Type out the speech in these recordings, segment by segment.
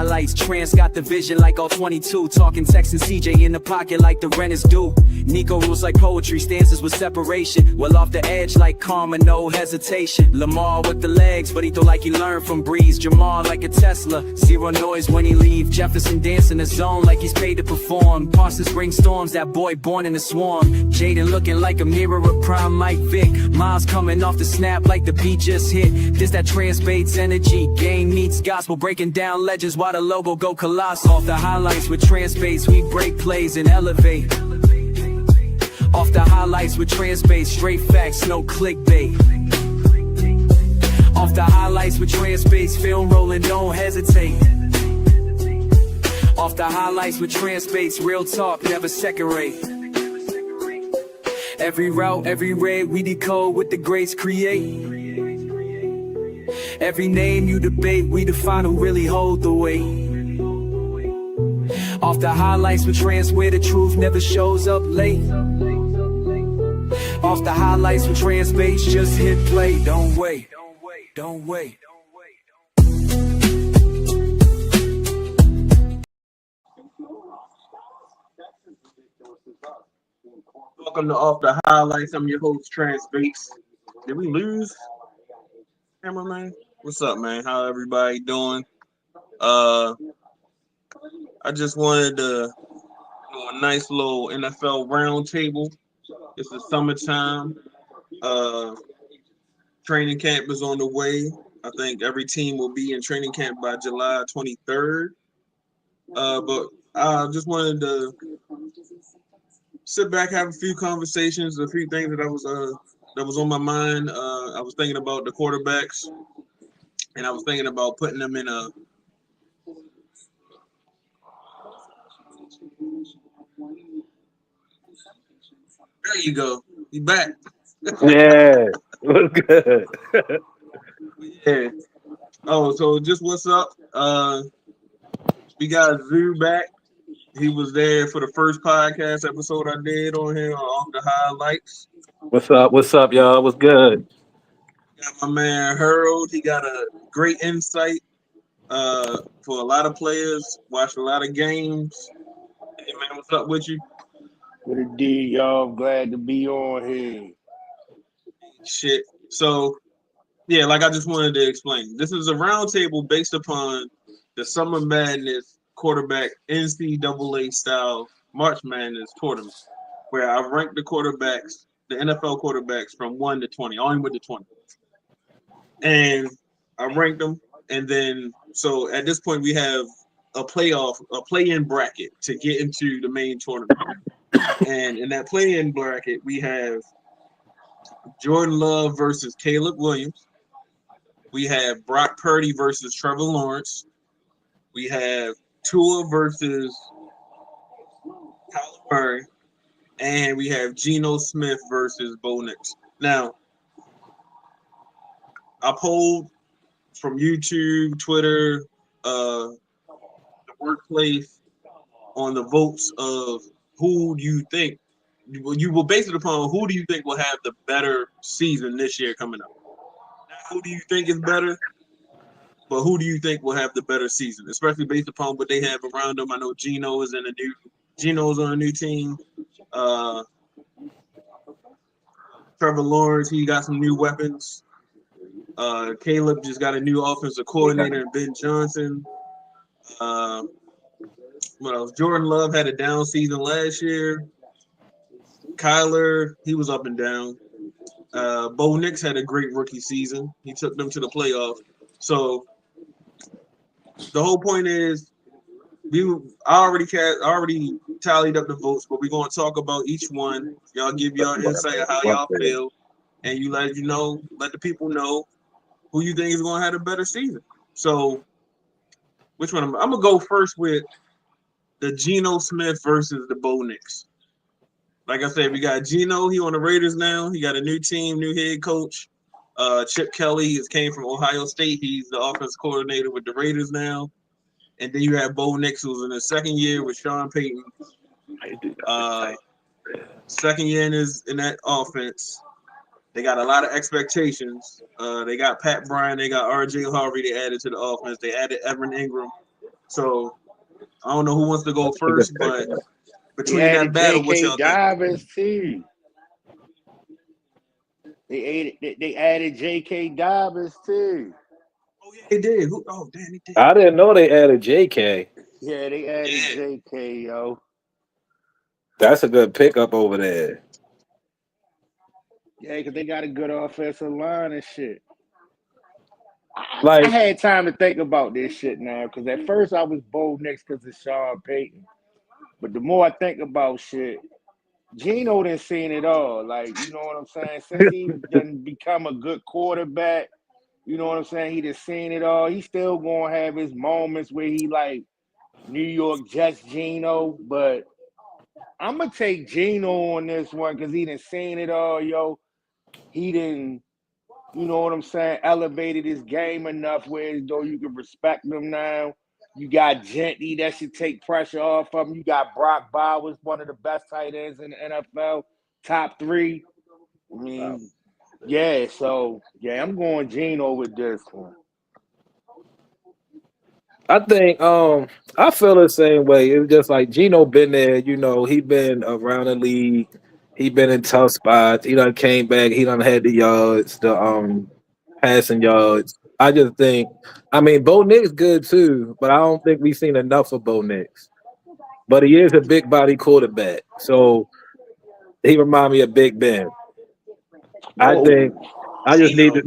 highlights. Trans got the vision like all 22. Talking Texan CJ in the pocket like the rent is due. Nico rules like poetry, stanzas with separation. Well off the edge like karma, no hesitation. Lamar with the legs, but he throw like he learned from Breeze. Jamal like a Tesla, zero noise when he leave. Jefferson dancing the zone like he's paid to perform. Parsons bring storms, that boy born in a swarm. Jaden looking like a mirror of prime Mike Vick. Miles coming off the snap like the beat just hit. This that TranceBates energy. Game meets gospel, breaking down legends while the logo go colossal. Off the highlights with TranceBates, we break plays and elevate. Off the highlights with TranceBates, straight facts, no clickbait. Off the highlights with TranceBates, film rolling, don't hesitate. Off the highlights with TranceBates, real talk, never second rate. Every route, every raid, we decode what the greats create. Every name you debate, we define who really hold the weight. Off the highlights with Trans, where the truth never shows up late. Off the highlights with TranceBates, just hit play, don't wait, don't wait. Welcome to Off the Highlights. I'm your host, TranceBates. Did we lose? Cameraman? What's up, man? How everybody doing? I just wanted to do a nice little NFL roundtable. It's the summertime. Training camp is on the way. I think every team will be in training camp by July 23rd. But I just wanted to sit back, have a few conversations, a few things that was on my mind. I was thinking about the quarterbacks, and I was thinking about putting them in a there you go. You back. Yeah, what's good? Yeah. Oh, so just what's up? We got Zoo back. He was there for the first podcast episode I did on here on the highlights. What's up? What's up, y'all? What's good? Got my man Harold. He got a great insight for a lot of players. Watched a lot of games. Hey man, what's up with you? What it did, y'all? Glad to be on here. Shit. So yeah, like I just wanted to explain. This is a roundtable based upon the Summer Madness quarterback NCAA style March Madness tournament, where I ranked the quarterbacks, the NFL quarterbacks from 1 to 20. I only went to 20. And I ranked them, and then so at this point we have a play-in bracket to get into the main tournament. And in that play-in bracket, we have Jordan Love versus Caleb Williams. We have Brock Purdy versus Trevor Lawrence. We have Tua versus Kyler Murray. And we have Geno Smith versus Bo Nix. Now, I polled from YouTube, Twitter, the workplace on the votes of who do you think, you will base it upon who do you think will have the better season this year coming up. Not who do you think is better, but who do you think will have the better season, especially based upon what they have around them. I know Geno's on a new team. Trevor Lawrence, he got some new weapons. Caleb just got a new offensive coordinator in Ben Johnson. What else? Jordan Love had a down season last year. Kyler, he was up and down. Bo Nix had a great rookie season. He took them to the playoff. So the whole point is, I already tallied up the votes, but we're gonna talk about each one. Y'all give y'all insight of how y'all feel, and let the people know who you think is gonna have a better season. So, which one? I'm gonna go first with the Geno Smith versus the Bo Nix. Like I said, we got Geno. He on the Raiders now. He got a new team, new head coach. Chip Kelly came from Ohio State. He's the offensive coordinator with the Raiders now. And then you have Bo Nix, who's in his second year with Sean Payton. Second year in that offense. They got a lot of expectations. They got Pat Bryant. They got R.J. Harvey. They added to the offense. They added Evan Ingram. So I don't know who wants to go That's a good first, but pickup. They between that added battle, what J.K. y'all think? Dobbins too. They added J.K. Dobbins too. Oh yeah, they did. Who? Oh damn, they did. I didn't know they added JK. Yeah, they added Yeah. J.K. Yo. That's a good pickup over there. Yeah, because they got a good offensive line and shit. I Like, had time to think about this shit now because at first I was bold next because of Sean Payton. But the more I think about shit, Geno done seen it all. Like, you know what I'm saying? Since he done become a good quarterback, you know what I'm saying? He done seen it all. He still gonna have his moments where he like New York Jets Geno, but I'm gonna take Geno on this one because he done seen it all, yo. He didn't, you know what I'm saying, elevated his game enough where though you can respect him now. You got Gentry that should take pressure off of him. You got Brock Bowers, one of the best tight ends in the NFL, top 3. I mean, yeah, so yeah, I'm going Geno with this one. I think I feel the same way. It's just like Gino been there, he been around the league. He been in tough spots. He done came back. He done had the yards, the passing yards. I just think, I mean, Bo Nick's good too, but I don't think we've seen enough of Bo Nix. But he is a big body quarterback, so he remind me of Big Ben. I think Whoa, I just need Gino. to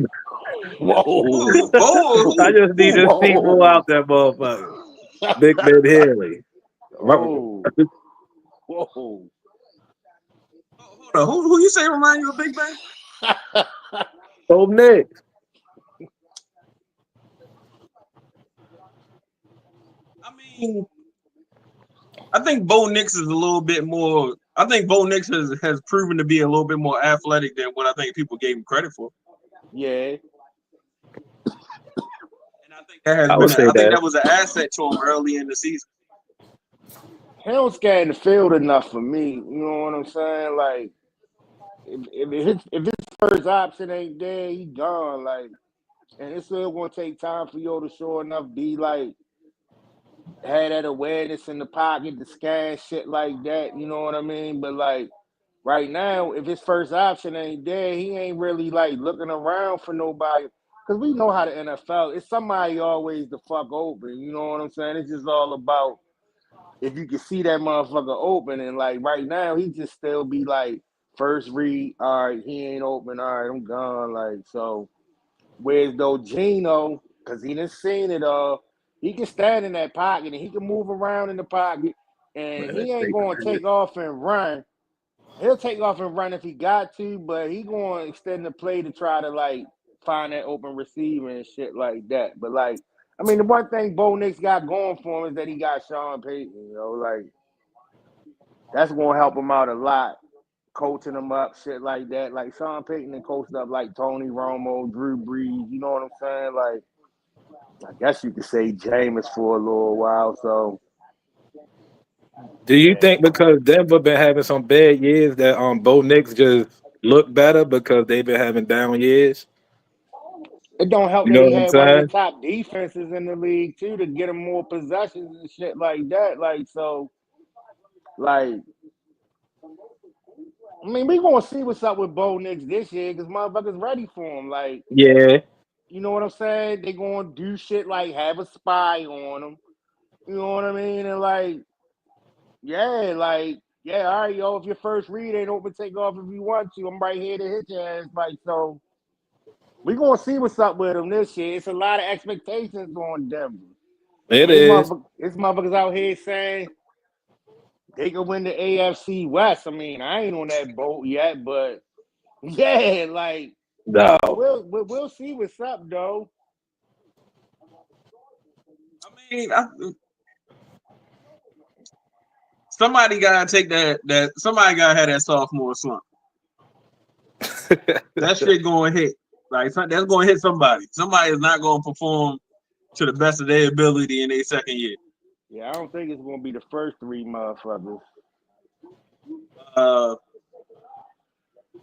Who? whoa, Bo or I who? just need to see more whoa, out that motherfucker. Big Ben Haley. whoa, whoa. Hold on. Who you say remind you of Big Ben? Bo Nick. I mean, I think Bo Nix is a little bit more. I think Bo Nix has proven to be a little bit more athletic than what I think people gave him credit for. Yeah, And I think that has I been. would say I think that. that was an asset to him early in the season. he don't scan the field enough for me. You know what I'm saying? Like, if his first option ain't there, he gone. Like, and it's still gonna take time for you to show enough be like had that awareness in the pocket to scan shit like that. You know what I mean? But like right now, if his first option ain't there, he ain't really like looking around for nobody. Cause we know how the NFL, it's somebody always the fuck open. You know what I'm saying? It's just all about if you can see that motherfucker open, and like right now, he just still be like first read. All right, he ain't open. All right, I'm gone. Like so. Whereas though Gino, because he done seen it all, he can stand in that pocket and he can move around in the pocket, and Man, he ain't going to take off and run. He'll take off and run if he got to, but he going to extend the play to try to like find that open receiver and shit like that. But like, I mean, the one thing Bo Nix got going for him is that he got Sean Payton. You know, like that's going to help him out a lot, coaching him up, shit like that. Like Sean Payton and coached up like Tony Romo, Drew Brees. You know what I'm saying? Like, I guess you could say Jameis for a little while. So do you yeah, think because Denver been having some bad years that Bo Nix just look better because they've been having down years? it don't help You that know he what I'm had one of the saying? top defenses in the league too to get him more possessions and shit like that. Like so, like I mean, we gonna see what's up with Bo Nix this year because motherfuckers ready for him. Like Yeah. you know what I'm saying? They gonna do shit like have a spy on him. You know what I mean? And like yeah, like yeah, all right, yo. If your first read ain't open, take off if you want to. I'm right here to hit your ass. Like so. We gonna see what's up with him this year. It's a lot of expectations on Denver. It And his is. motherfuckers out here saying they could win the AFC West. I mean, I ain't on that boat yet, but yeah, like No. we'll see what's up though. I mean, somebody gotta take that. Somebody gotta have that sophomore slump. That shit going to hit. Like that's going to hit somebody. Somebody is not going to perform to the best of their ability in their second year. Yeah, I don't think it's gonna be the first 3 motherfuckers. Uh,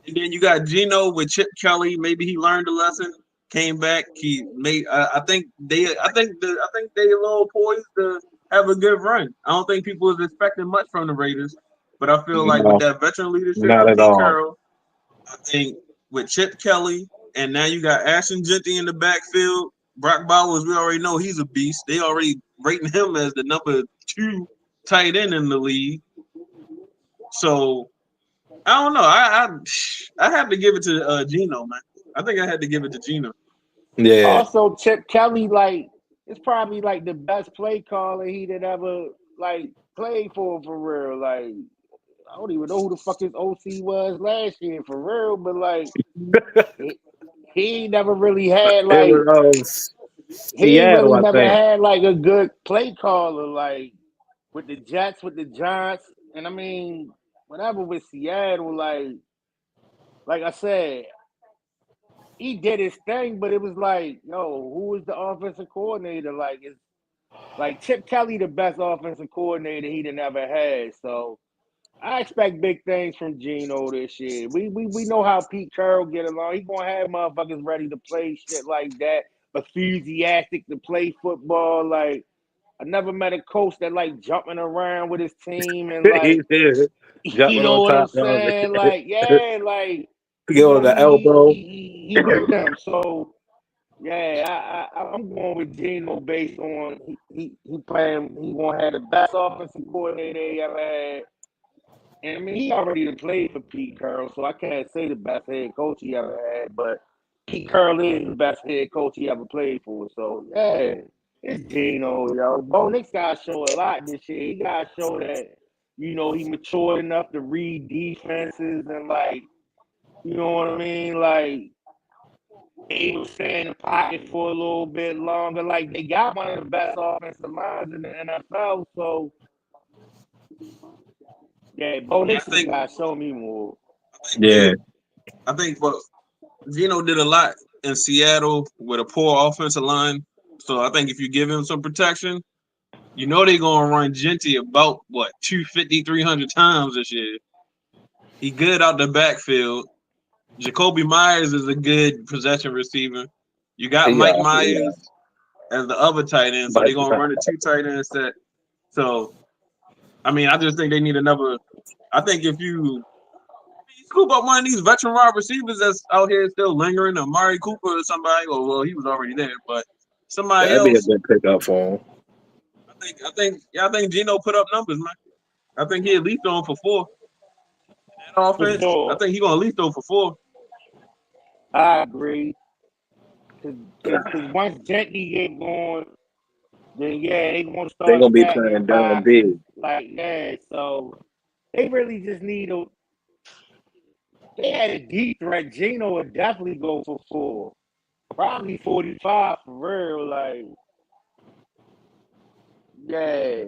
and then you got Gino with Chip Kelly. Maybe he learned a lesson, came back. He made. I think they a little poised to have a good run. I don't think people was expecting much from the Raiders, but I feel like with No, that veteran leadership not of at Pete all. Carroll, I think with Chip Kelly and now you got Ashton Genty in the backfield. Brock Bowers, we already know he's a beast. They already rating him as the number 2 tight end in the league. So I don't know. I have to give it to Geno, man. I think I had to give it to Geno. Yeah, Also, Chip Kelly, like, it's probably like the best play caller he'd ever like played for real. Like, I don't even know who the fuck his OC was last year for real, but like he never really had it like was he ain't Seattle, really I never think. had like a good play caller like with the Jets, with the Giants, and I mean whatever with Seattle, like I said, he did his thing, but it was like, yo, who is the offensive coordinator? Like, it's like Chip Kelly, the best offensive coordinator he'd ever had. So I expect big things from Geno this year. We know how Pete Carroll get along. He gonna have motherfuckers ready to play shit like that, enthusiastic to play football. Like, I never met a coach that like jumping around with his team and He like, did. you Jumping know on what I'm top of saying? it. Like, yeah, like Get on the elbow. he with them. So yeah, I'm going with Geno based on he playing. He gonna have the best offensive coordinator they ever had. And I mean, he already done played for Pete Carroll, so I can't say the best head coach he ever had, but Pete Carroll is the best head coach he ever played for. So yeah, it's Geno, yo. Bo Nix got to show a lot this year. He got to show that he matured enough to read defenses and like, you know what I mean, like able to stay in the pocket for a little bit longer. Like they got one of the best offensive lines in the NFL, so yeah, Bo Yeah, Nix got to show me more. Yeah. I think what Geno did a lot in Seattle with a poor offensive line. So I think if you give him some protection, you know they're gonna run Genty about 250, 300 times this year. He good out the backfield. Jacoby Myers is a good possession receiver. You got Yeah. Mike Myers as the other tight end, so But they're gonna run a 2 tight end set. So I mean, I just think they need another. I think if you scoop up one of these veteran wide receivers that's out here still lingering, Amari Cooper or somebody, or well, he was already there, but somebody that'd be a else. good pickup for him. I think Geno put up numbers, man. I think he at least on for 4. That For offense, I sure. think he gonna at least go for 4. I agree. Cause once Gentry get going, then yeah, they gonna They're start gonna be stacking playing down boxes. big. Like, yeah, so they really just need they had a deep threat. Geno would definitely go for 4. Probably 45 for real. Like, yeah.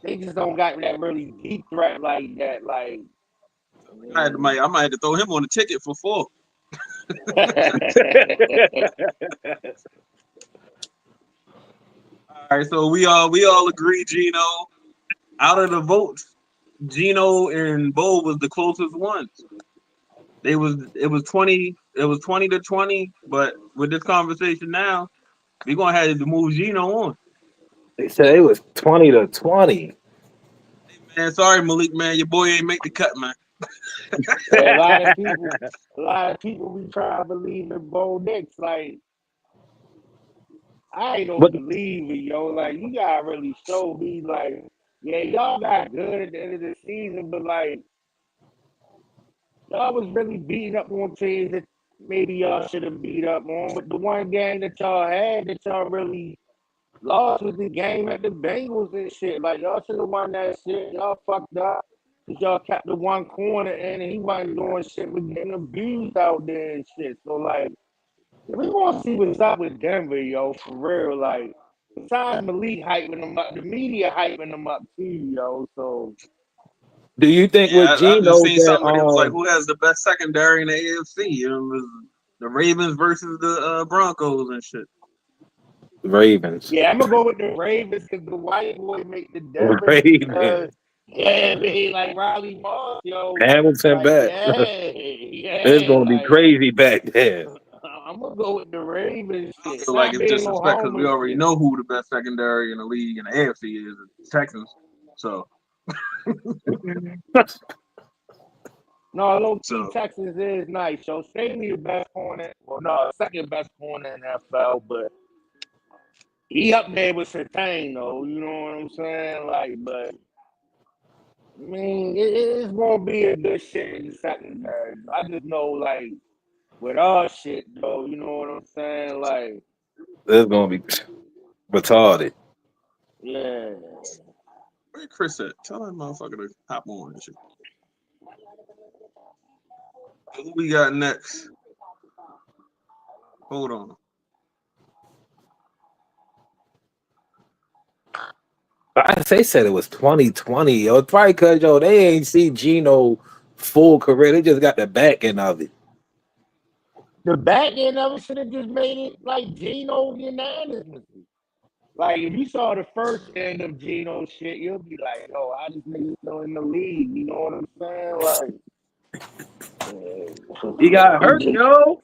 They just don't got that really deep threat like that. Like, I might have to throw him on the ticket for 4. All right, so we all agree, Geno. Out of the votes, Geno and Bo was the closest ones. It was 20 to 20, but with this conversation now, we're gonna have to move Geno on. They said it was 20-20. Hey man, sorry Malik, man, your boy ain't make the cut, man. yeah, a lot of people be trying to believe in Bo Nix. Like, I ain't no But believer, yo. Like, you gotta really show me, like, yeah, y'all got good at the end of the season, but like, y'all was really beating up on teams that maybe y'all should have beat up on. But the one game that y'all had that y'all really lost was the game at the Bengals and shit. Like, y'all should have won that shit. Y'all fucked up because y'all kept the one corner in and he wasn't doing shit with getting abused out there and shit. So, like, we want to see what's up with Denver, yo, for real. Like, besides Malik hyping them up, the media hyping them up too, yo. So, do you think with Yeah, I just Geno seen that something where they was like, who has the best secondary in the AFC? It was the Ravens versus the Broncos and shit. Ravens? yeah, I'm going to go with the Ravens because the white boy make the difference. Ravens. Yeah, man, like Riley Moss, yo. Hamilton Like, back. yeah, It's yeah, gonna be like, crazy back there. I'm gonna go with the Ravens. I Shit, feel like not it's being no disrespect because we homer already shit. know who the best secondary in the league in the AFC is, the Texans. So, No, low key so Texas is nice. So Staley the best corner. Well, no, second best corner in the NFL, but he up there with Sertain though. You know what I'm saying? Like, but I mean, it's gonna be a good shit in the secondary. I just know, like, with our shit though, you know what I'm saying? Like, It's gonna be retarded. yeah. where Chris at? Tell that motherfucker to hop on and shit. Who we got next? Hold on. They said it was 2020. Yo, it's probably because they ain't see Geno full career. They just got the back end of it. The back end of it should have just made it like Geno unanimously. Like, if you saw the first end of Geno shit, you'll be like, "Oh, how this nigga still in the league?" You know what I'm saying? Like, He got hurt, yo.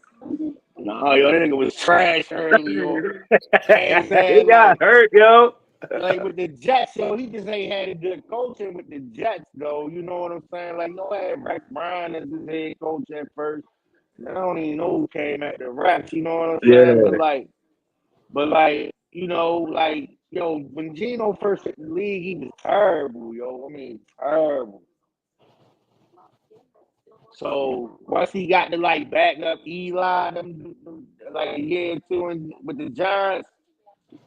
no, yo, that nigga was trash early on. And He saying got hurt, yo. like with the Jets, yo, he just ain't had a good coaching with the Jets, though. You know what I'm saying? Like, no, I had Rex Ryan as his head coach at first. I don't even know who came at the Rex. You know what I'm saying? Yeah. But like, you know, like, yo, when Geno first hit the league, he was terrible, yo. I mean, terrible. So once he got to like back up Eli, like a year or two with the Giants,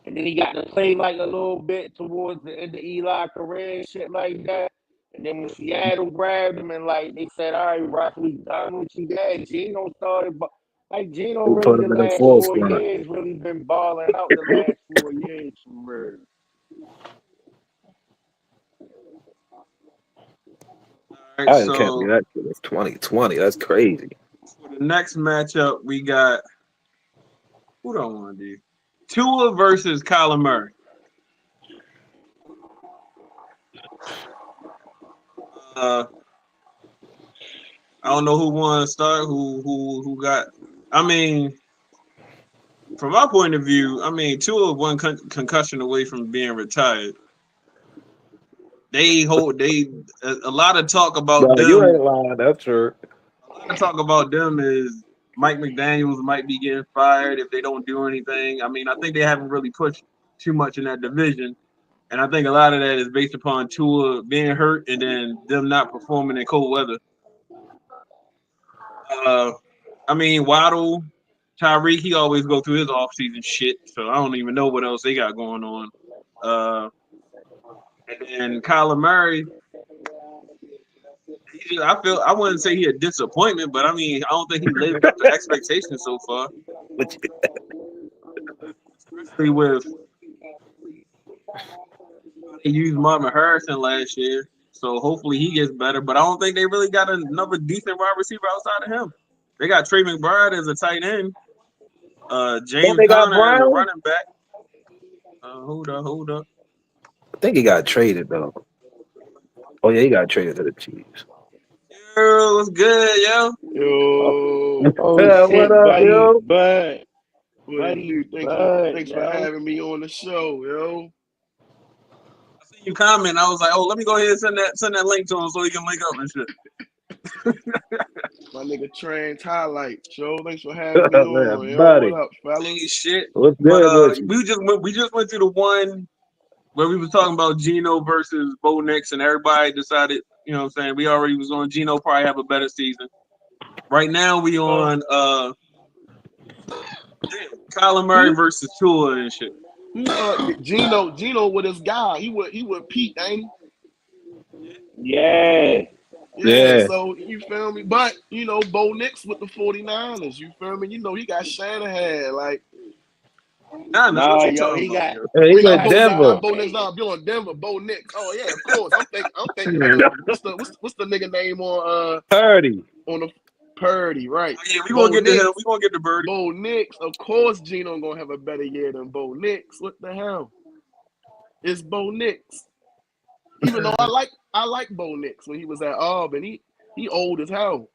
and then he got to play like a little bit towards the end of Eli career and shit like that. And then when Seattle grabbed him and like they said, all right, Rock, we done with you there. Geno started, like Geno Who put really the him in the last fourth 4 spot? years really been balling out the last 4 years for real. All right, I can't so believe that shit was 2020. That's crazy. for the next matchup, we got who do I want to do? Tua versus Kyler Murray. I don't know who won to start. Who got? I mean, from my point of view, I mean, Tua one concussion away from being retired. A lot of talk about No, you them. ain't lying. That's true. A lot of talk about them is Mike McDaniels might be getting fired if they don't do anything. I mean, I think they haven't really pushed too much in that division. And I think a lot of that is based upon Tua being hurt and then them not performing in cold weather. I mean, Waddle, Tyreek, he always go through his offseason shit, so I don't even know what else they got going on. And then Kyler Murray, I wouldn't say he a disappointment, but I mean, I don't think he lived up to expectations so far. Especially with they used Marvin Harrison last year, so hopefully he gets better. But I don't think they really got another decent wide receiver outside of him. They got Trey McBride as a tight end, Don't James they got Conner as a Brown? running back. Hold up. I think he got traded though. Oh yeah, he got traded to the Chiefs. Yo, what's good, yo? Yo, Oh What shit, up, buddy, yo? what it do? Thanks for yo. having me on the show, yo. I see you comment. I was like, oh, let me go ahead and send that link to him so he can link up and shit. My nigga Trans Highlights, yo. Thanks for having me on, Man, yo. What buddy, up, Hey, fellas? shit. what's But good with you? we just went through the one where we was talking about Geno versus Bo Nix, and everybody decided, you know what I'm saying, we already was on Geno probably have a better season. Right now we on Kyler Murray Who versus Tua and shit. Gino with his guy. He would Pete, ain't Yeah. he? Yeah, Yeah, so you feel me? But Bo Nix with the 49ers, you feel me? He got Shanahan, like Nah, that's what Nah, you yo, talking he about, got yo. hey, he he went got Denver. Bo Nix, Hey, nah, you're on Denver, Bo Nix. Oh yeah, of course. I'm thinking what's the nigga name Purdy. on the Purdy, right? Oh, yeah, we gonna Bo get to him. Nix, We gonna get to Birdie. Bo Nix. Of course, Geno gonna have a better year than Bo Nix. What the hell? It's Bo Nix. Even though I like Bo Nix when he was at Auburn. He old as hell.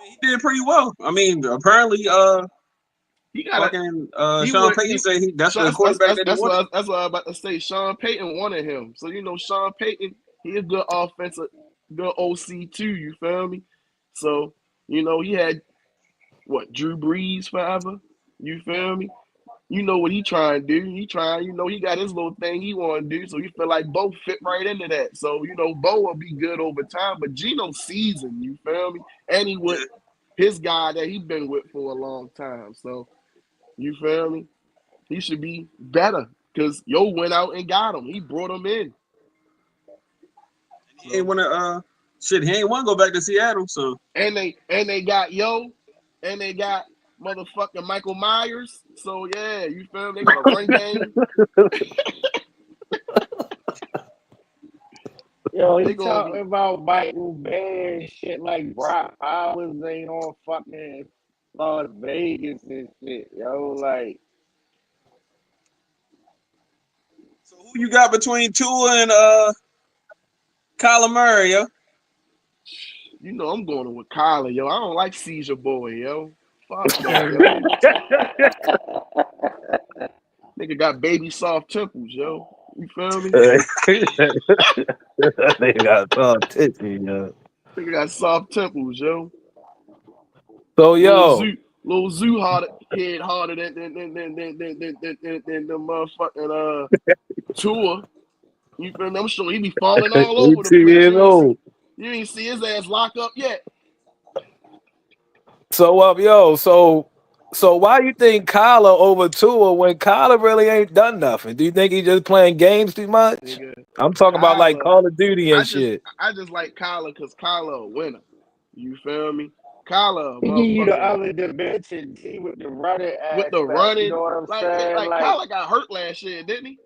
He did pretty well. I mean, apparently, He got fucking he Sean would Payton he, say that's the that's quarterback that he wanted. that's what I was about to say. Sean Payton wanted him. So Sean Payton, he a good offensive, good OC too, you feel me? So, he had Drew Brees forever. You feel me? You know what he trying to do. He got his little thing he want to do. So you feel like Bo fit right into that. So, Bo will be good over time. But Geno seasoned, you feel me? And he with his guy that he been with for a long time. So, you feel me? He should be better because went out and got him. He brought him in. He ain't want to, he ain't want to go back to Seattle. So And they got and they got motherfucking Michael Myers. So yeah, you feel me? They got a run game. Yo, he talking about Michael Bay and shit like Brock Powers ain't on fucking Las Vegas and shit. Yo, like. So who you got between Tua and Kyler Murray, yo? I'm going with Kyler, yo. I don't like Seizure Boy, yo. Fuck that, yo. Nigga got baby soft temples, yo. You feel me? Nigga got soft titties, yo. Nigga got soft temples, yo. So yo, Lil Zoo head harder than the motherfucking Tua. You feel me? I'm sure he be falling all over the 18 place. years old. You ain't see his ass lock up yet. So so why you think Kyler over Tua when Kyler really ain't done nothing? Do you think he just playing games too much? Nigga, I'm talking about like Call of Duty and shit. I just like Kyler because Kyler a winner. You feel me? Kyler, He give you the other dimension with the running aspect. With the running, you know what I'm saying? Like Kyler got hurt last year, didn't he?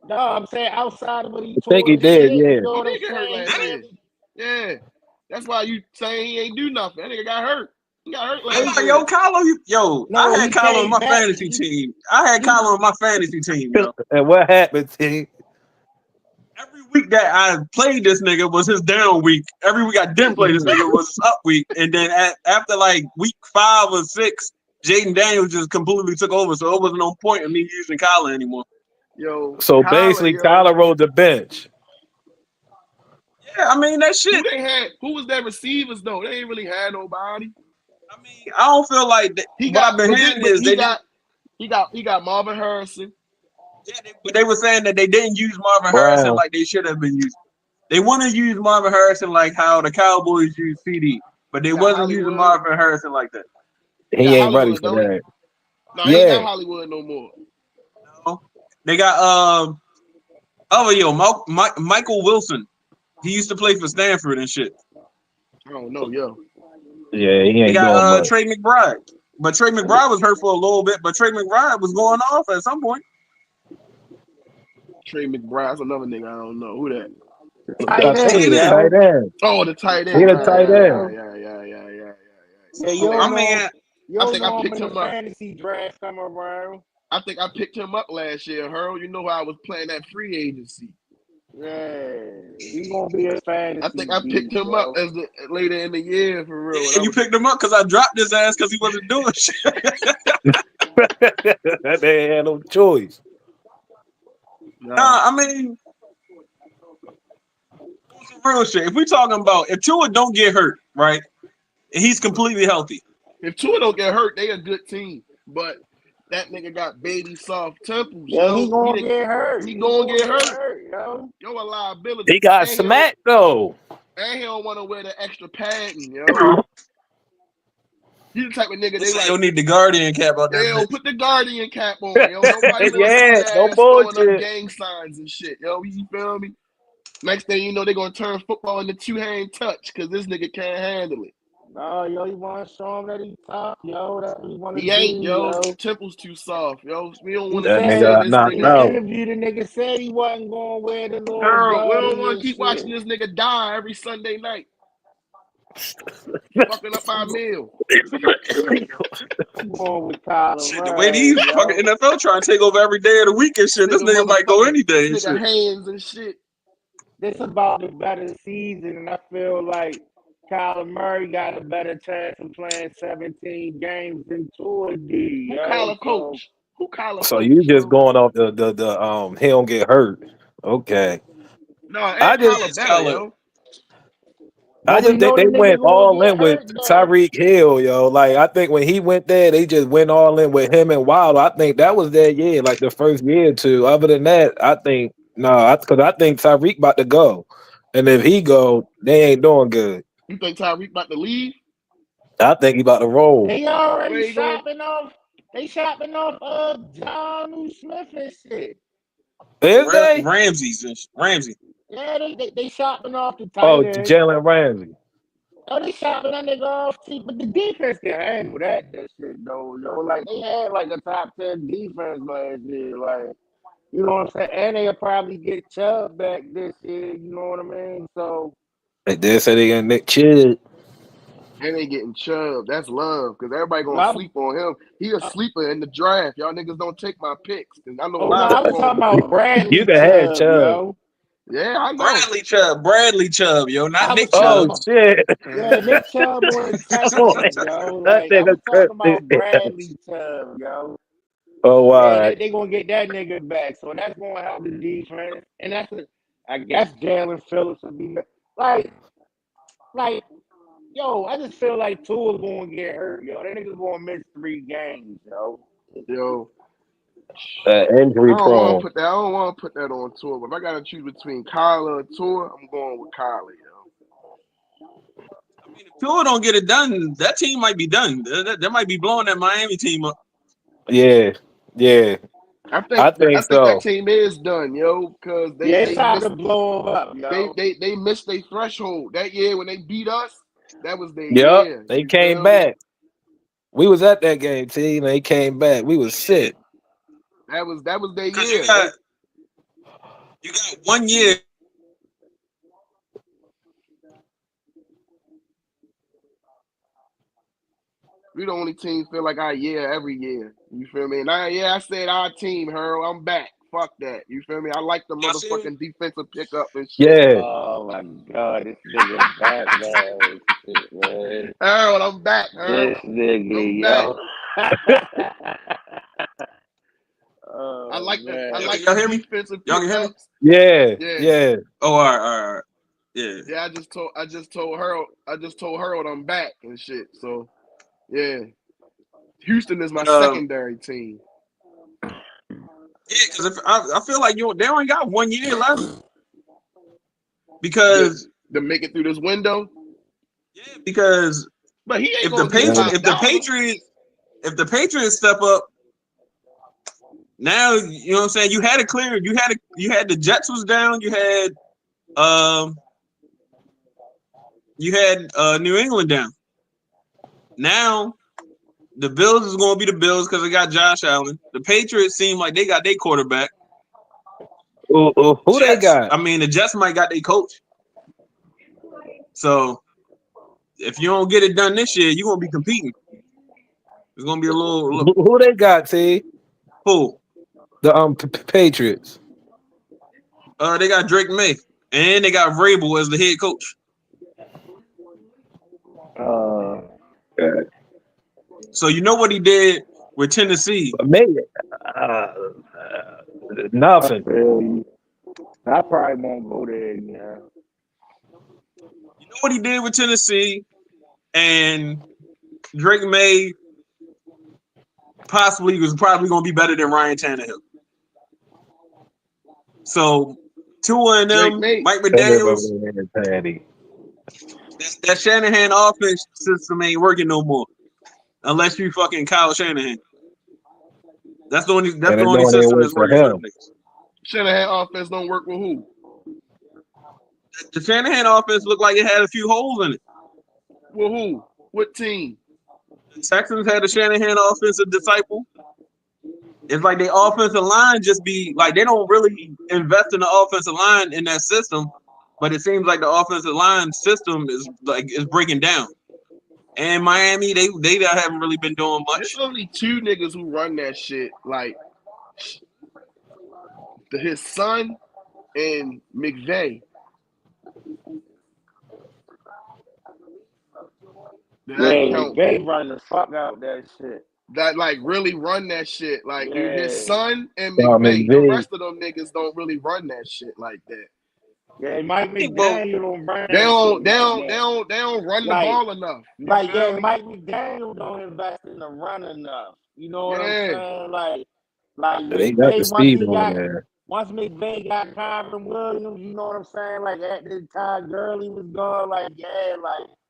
No, I'm saying outside of what he I think he did, yeah. You know what I'm He got hurt last year. Yeah. That's why you saying he ain't do nothing. That nigga got hurt. He got hurt last year. Yo, Kyler, I had Kyler on my fantasy team. Yo. And what happened, team? Every week that I played this nigga was his down week. Every week I didn't play this nigga was his up week. And then after like week 5 or 6, Jaden Daniels just completely took over. So it wasn't no point in me using Kyler anymore. Yo, so basically, Kyler rode the bench. Yeah, I mean that shit. Who was their receivers though? They ain't really had nobody. I mean, I don't feel like that. He got Marvin Harrison. Yeah, but they were saying that they didn't use Marvin Harrison like they should have been using. They want to use Marvin Harrison like how the Cowboys use CD, but they wasn't using Marvin Harrison like that. He ain't ready for that. No, he ain't got Hollywood no more. No. They got Michael Wilson. He used to play for Stanford and shit. I don't know, yo. Yeah, he ain't they got doing much. Trey McBride. But Trey McBride was hurt for a little bit, but Trey McBride was going off at some point. Trey McBride's another nigga. I don't know who that. Tight end. Oh, the tight end. He a tight end. Yeah. I think I picked him up. Fantasy draft come around. I think I picked him up last year, Harold. You know how I was playing that free agency. Yeah, he gonna be a fantasy. I think I picked him up as later in the year for real. Yeah, you picked him up because I dropped his ass because he wasn't doing shit. That man had no choice. Nah, I mean, some real shit. If we talking about if Tua don't get hurt, right, and he's completely healthy. If Tua don't get hurt, they a good team. But that nigga got baby soft temples. Yeah, he gonna get hurt. He gonna get hurt. Yo, a liability. He got smacked though. And he don't want to wear the extra padding, yo. He the type of nigga they like. You'll need the Guardian cap on that. Yo, put the Guardian cap on, yo. Nobody no bullshit. Gang signs and shit, yo. You feel me? Next thing you know, they gonna turn football into 2-hand touch because this nigga can't handle it. No, yo, you want to show him that he tough, yo. That he want to. He ain't, yo. Temple's too soft, yo. We don't want to. That nigga knocked out. The nigga said he wasn't going to wear the little. Girl, we don't want to keep watching this nigga die every Sunday night. Fucking up our meal. Going with Kyler, the way these fucking NFL trying to take over every day of the week and shit, this nigga might go any day. Nigga hands and shit. This about the better season, and I feel like Kyler Murray got a better chance of playing 17 games than Tua D. Who Yo. Kyler coach? Who Kyler So you coach, just yo? going off the he don't get hurt. Okay. No, I and just Kyler It's better, Kyler. yo. I But we just think know the they nigga went gonna all get in with hurt though. Tyreek Hill, yo. Like I think when he went there, they just went all in with him and Wilder. I think that was their year, like the first year or two. Other than that, I think no, because I think Tyreek about to go, and if he go, they ain't doing good. You think Tyreek about to leave? I think he about to roll. They already Where he going? shopping off. They shopping off John Smith and shit. Is they? Ramsey. Yeah, they shopping off the tight Oh, end. Jalen Ramsey. Oh, they shopping that nigga off too, but the defense can handle that shit though. Yo, like they had like a top 10 defense last year. Like, you know what I'm saying? And they'll probably get Chubb back this year. You know what I mean? So They did say they gonna Nick Chid. And they getting Chubb. That's love because everybody gonna well, sleep on him. He a sleeper in the draft. Y'all niggas don't take my picks because I know a oh no, lot of I them was gonna. talking about You Bradley can have Chubb, Chubb. yo. Yeah, I know. Bradley Chubb, yo, not I was Nick Oh Chubb. talking about shit! Nick Chubb on the Texans, yo. That Like I nigga was talking about crazy. Bradley Chubb, yo. Oh, Yeah, why? they gonna get that nigga back, so that's gonna help the defense, and I guess Jalen Phillips will be like, like, yo. I just feel like Tua's gonna get hurt, yo. That nigga's gonna miss 3 games, yo. Yo, Injury prone. I don't want to put that on tour. But if I gotta choose between Kyler and Tour, I'm going with Kyler, yo. I mean, if Tua don't get it done, that team might be done. That might be blowing that Miami team up. Yeah. I I think think that so. team is done, yo, because Yeah, it's they time to missed blow him up, yo. they missed their threshold that year when they beat us. That was their Yep. year. They You came feel me? back. We was at that game, team. They came back. We was sick. That was their Because year. you got 1 year. We the only team feel like our year every year. You feel me? And I said our team, Harold. I'm back. Fuck that. You feel me? I like the Y'all see him? motherfucking defensive pickup and shit. Yeah. Oh my God, this nigga back, man. Shit, man. Harold, I'm back, Harold. This nigga, I'm back. yo. Oh I like man. Y'all the hear me? defensive Y'all can hear me? pickups. Yeah. Yeah. Yeah. Oh, all right. Yeah. Yeah, I just told Harold I'm back and shit. So yeah. Houston is my But secondary team. yeah, because if I feel like they only got 1 year left To because make it through this window. because But he ain't if the gonna get top dollar. If the Patriots step up, now you know what I'm saying. You had it clear. You had the Jets was down. You had New England down. Now the Bills is going to be the Bills because they got Josh Allen. The Patriots seem like they got their quarterback. Who they got? I mean, the Jets might got their coach. So if you don't get it done this year, you're gonna be competing. It's gonna be a little Who they got, T? Who? The Patriots. They got Drake May and they got Vrabel as the head coach. So you know what he did with Tennessee? Maybe nothing. I probably won't go there again. You know what he did with Tennessee, and Drake May was probably going to be better than Ryan Tannehill. So Tua and them, Mike McDaniels, that Shanahan offense system ain't working no more, unless you fucking Kyle Shanahan. That's the only system that's working for them niggas. Shanahan offense don't work with who? The Shanahan offense looked like it had a few holes in it. With who? What team? The Texans had a Shanahan offensive disciple. It's like the offensive line just be like they don't really invest in the offensive line in that system, but it seems like the offensive line system is breaking down. And Miami, they haven't really been doing much. There's only 2 niggas who run that shit. Like his son and McVay. That count. They run the fuck out that shit. That like really run that shit. Like his son and Tom McVay. The McVay. rest of them niggas don't really run that shit like that. Yeah, Mike McDaniel don't run that They don't run the ball enough. Like Mike McDaniel don't invest in the run enough. You know what I'm saying? Like They got the speed on there. Once McVay got Kyron Williams, you know what I'm saying? Like at the time Gurley was gone, like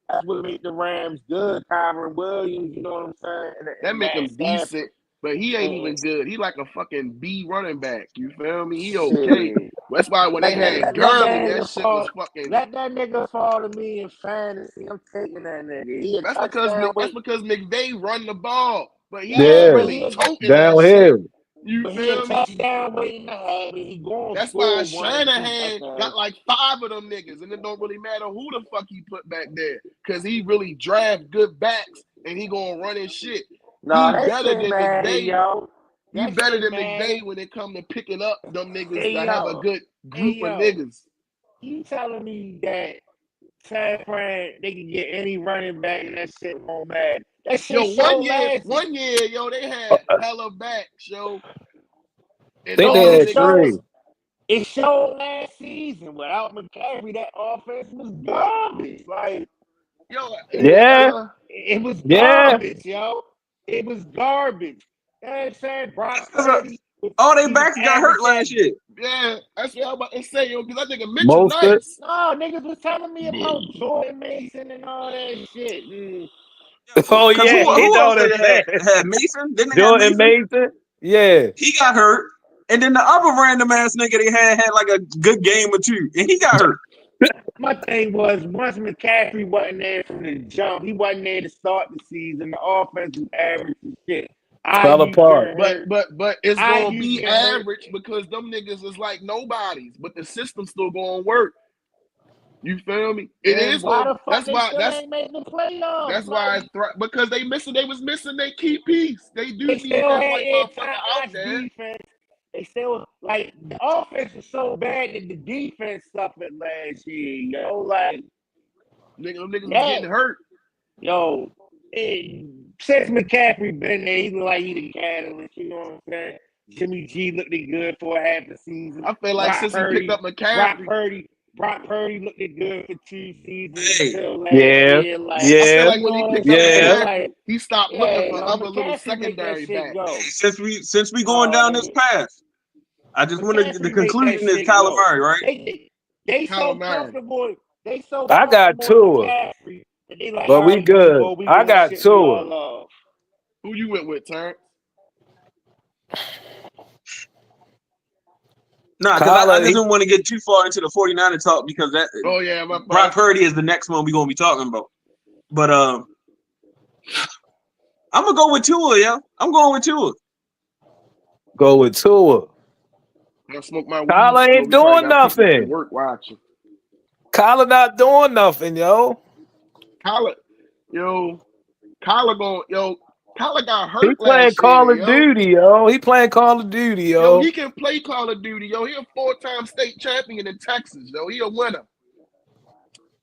that's what made the Rams good. Kyron Williams, you know what I'm saying? That make him decent, but he ain't even good. He like a fucking B running back. You feel me? He okay. That's why when they had Gurley, that shit was fucking. Let that nigga fall to me in fantasy. I'm taking that nigga. That's because McVay run the ball, but he ain't really toting downhill. that shit. You feel me? Touchdown waiting to happen. He going. That's why Shanahan got like 5 of them niggas, and it don't really matter who the fuck he put back there, cause he really draft good backs, and he gonna run his shit. Nah, he better than McVay. Yo. He better than McVay when it come to picking up them niggas that have a good group of niggas. You telling me that San Fran they can get any running back and that shit won't matter? That shit one year, yo, they had hella backs, yo. I think they had 3. It showed last season without McCaffrey, that offense was garbage. Like, yo, it was garbage, yo. It was garbage. You know what I'm saying? Brock Purdy. All they backs got hurt last year. Yeah, that's what I was about to say, yo, because I think Mitchell nice. No, niggas was telling me about Jordan Mason and all that shit. Oh, yeah. Who else had Mason? Didn't they Jordan Mason? Yeah. He got hurt. And then the other random ass nigga they had like a good game or 2, and he got hurt. My thing was, once McCaffrey wasn't there from the jump, he wasn't there to start the season. The offense was average and shit. Fell apart. But it's gonna be average because them niggas is like nobodies, but the system's still gonna work. You feel me? It is. That's why making the playoffs. That's why because they was missing their key piece. They do need that motherfucker out there. Defense. They still like the offense was so bad that the defense suffered last year. Yo, like niggas was getting hurt. Yo, since McCaffrey been there, he look like he the catalyst. You know what I'm saying? Jimmy G looked good for half the season. I feel like since he picked up McCaffrey, Brock Purdy looked good for 2 seasons. Hey. Year. I feel like when he picked up McCaffrey, he stopped looking for other little secondary backs. Since we going down this path, I just wanted the conclusion is Kyler Murray, right? They so comfortable. I got Tua. Like, but we good. I got Tua. Who you went with, Terrence? Nah, because I didn't want to get too far into the 49er talk because that. Oh yeah, Brock Purdy is the next one we're gonna be talking about. But I'm gonna go with Tua, yo. I'm going with Tua. Go with Tua. I smoke my weed. Kyler ain't doing nothing. Work watching. Kyler not doing nothing, yo. Kyler got hurt. He playing Call of Duty, yo. He playing Call of Duty, yo. He can play Call of Duty, yo. He a 4-time state champion in Texas, yo. He a winner.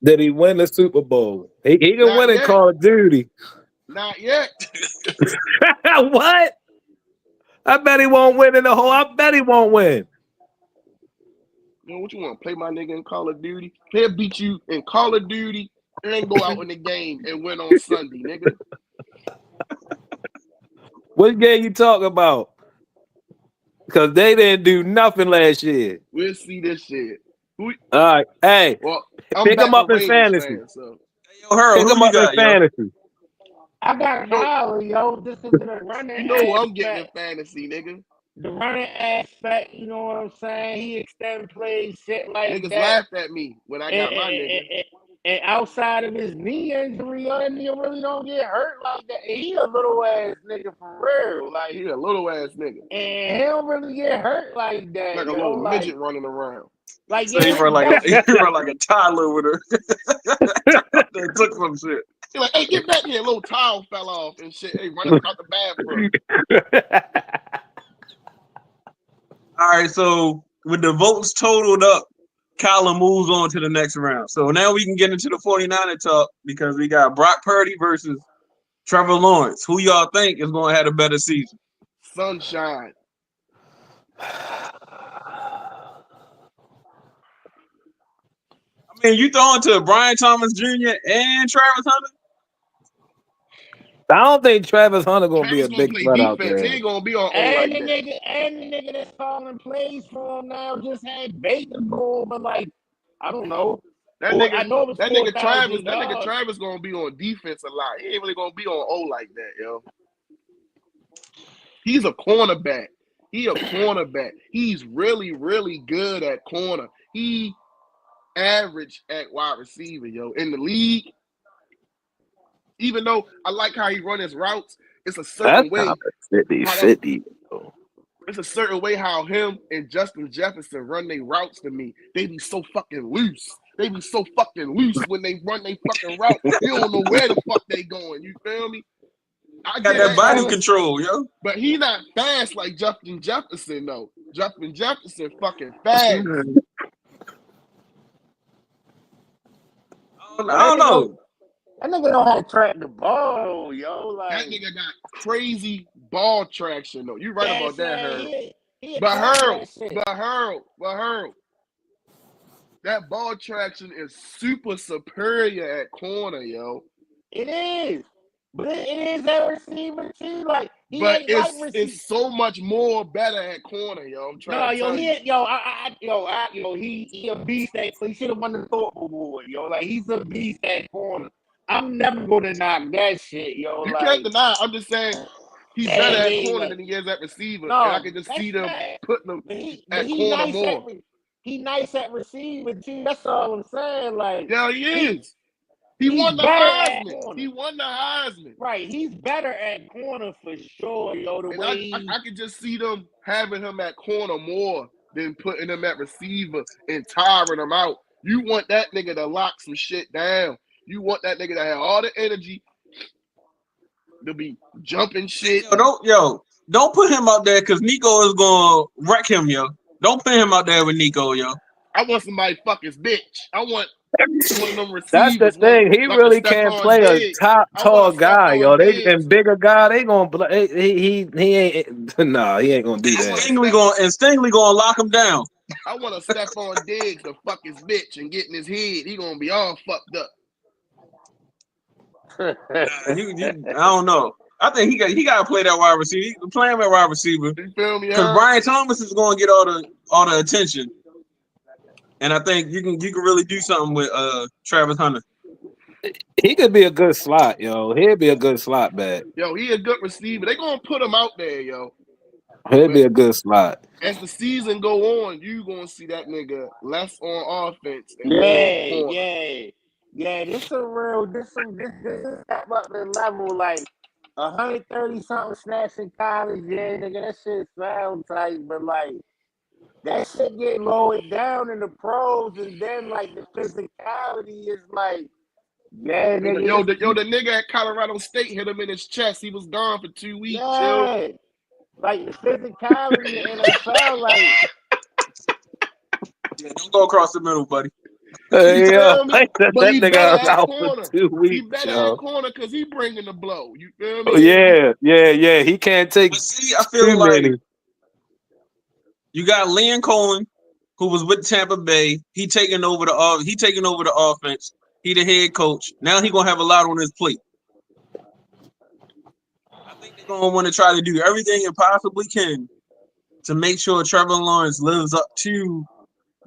Did he win the Super Bowl? He can win in Call of Duty. Not yet. What? I bet he won't win in the whole. I bet he won't win. Yo, what you want to play my nigga in Call of Duty? He'll beat you in Call of Duty and go out in the game and win on Sunday, nigga. What game you talking about? Because they didn't do nothing last year. We'll see this shit. All right. Hey, pick him up in fantasy. Yo, Harold, pick him up in fantasy. I got Kyler, yo. This is the running. You know who I'm getting in fantasy, nigga. The running aspect, you know what I'm saying? He extend plays, shit like niggas that. Niggas laughed at me when I got my nigga. And outside of his knee injury, that nigga really don't get hurt like that. He a little ass nigga for real. Like he a little ass nigga. And he don't really get hurt like that. Like a little midget running around. Like so he run like a toddler with her. They took some shit. He's like, hey, get back here. A little towel fell off and shit. Hey, running out the bathroom. All right, so with the votes totaled up Kyler moves on to the next round. So now we can get into the 49er talk because we got Brock Purdy versus Trevor Lawrence. Who y'all think is going to have a better season? Sunshine. I mean, you throwing to Brian Thomas Jr. and Travis Hunter? I don't think Travis Hunter gonna be Travis a gonna big play threat out defense. He there. ain't gonna be on O And like the that. nigga that's calling plays for him now just had Baker go over like I don't know. That Or I nigga, know it was that nigga 4,000 Travis, that nigga yards. Travis gonna be on defense a lot. He ain't really gonna be on O like that, yo. He's a cornerback. He's really, really good at corner. He average at wide receiver, yo. In the league, even though I like how he run his routes, it's a certain That's way. kind of 50-50. It's a certain way how him and Justin Jefferson run their routes to me. They be so fucking loose. They be so fucking loose when they run their fucking route. You don't know where the fuck they going. You feel me? I Got get that body Travis, control, yo. but he not fast like Justin Jefferson, though. Justin Jefferson fucking fast. I don't know. That nigga know how to track the ball, yo. That Like nigga got crazy ball traction, though. You right about that, Harold. He But Harold, that shit. that ball traction is super superior at corner, yo. It is. But it is at receiver too. Like he But ain't like receiver. it's so much more better at corner, yo. I'm trying to tell you. He a beast at. He should have won the Thorpe Award, yo. Like he's a beast at corner. I'm never gonna knock that shit, yo. You like, can't deny. I'm just saying he's better at corner than he is at receiver, No, and I can just see them putting him at corner more. He nice at receiver too. That's all I'm saying. Like, Yeah, he is. He he's won the better at Heisman. corner. He won the Heisman. Right, he's better at corner for sure, yo. The And way I can just see them having him at corner more than putting him at receiver and tiring him out. You want that nigga to lock some shit down. You want that nigga to have all the energy to be jumping shit. Don't put him out there because Nico is gonna wreck him, yo. Don't put him out there with Nico, yo. I want somebody to fuck his bitch. I want one of them receivers. That's the thing. He like really can't play a tall guy, yo. And bigger guy. They gonna play. He ain't. Nah, he ain't gonna do that. Stingley gonna lock him down. I want a Stephon Diggs to fuck his bitch and get in his head. He gonna be all fucked up. I don't know. I think he got to play that wide receiver. He can play him at wide receiver. You feel me? Because Brian Thomas is going to get all the attention, and I think you can really do something with Travis Hunter. He could be a good slot, yo. He'll be a good slot back. Yo, he a good receiver. They gonna put him out there, yo. He'll be a good slot. As the season go on, you gonna see that nigga less on offense. And This is step up the level, like 130 something snaps in college. Yeah, nigga, that shit sound tight, but like that shit get lowered down in the pros, and then like the physicality is like, yeah, nigga. The nigga at Colorado State hit him in his chest. He was gone for 2 weeks. Yeah, like the physicality in the NFL, like. Yeah, don't go across the middle, buddy. Hey, yo, that nigga was out for 2 weeks. He better at corner because he bringing the blow. You feel me? Yeah. He can't take. But see, I feel like you got Liam Cohen, who was with Tampa Bay. He taking over the offense. He the head coach. Now he gonna have a lot on his plate. I think they're gonna want to try to do everything it possibly can to make sure Trevor Lawrence lives up to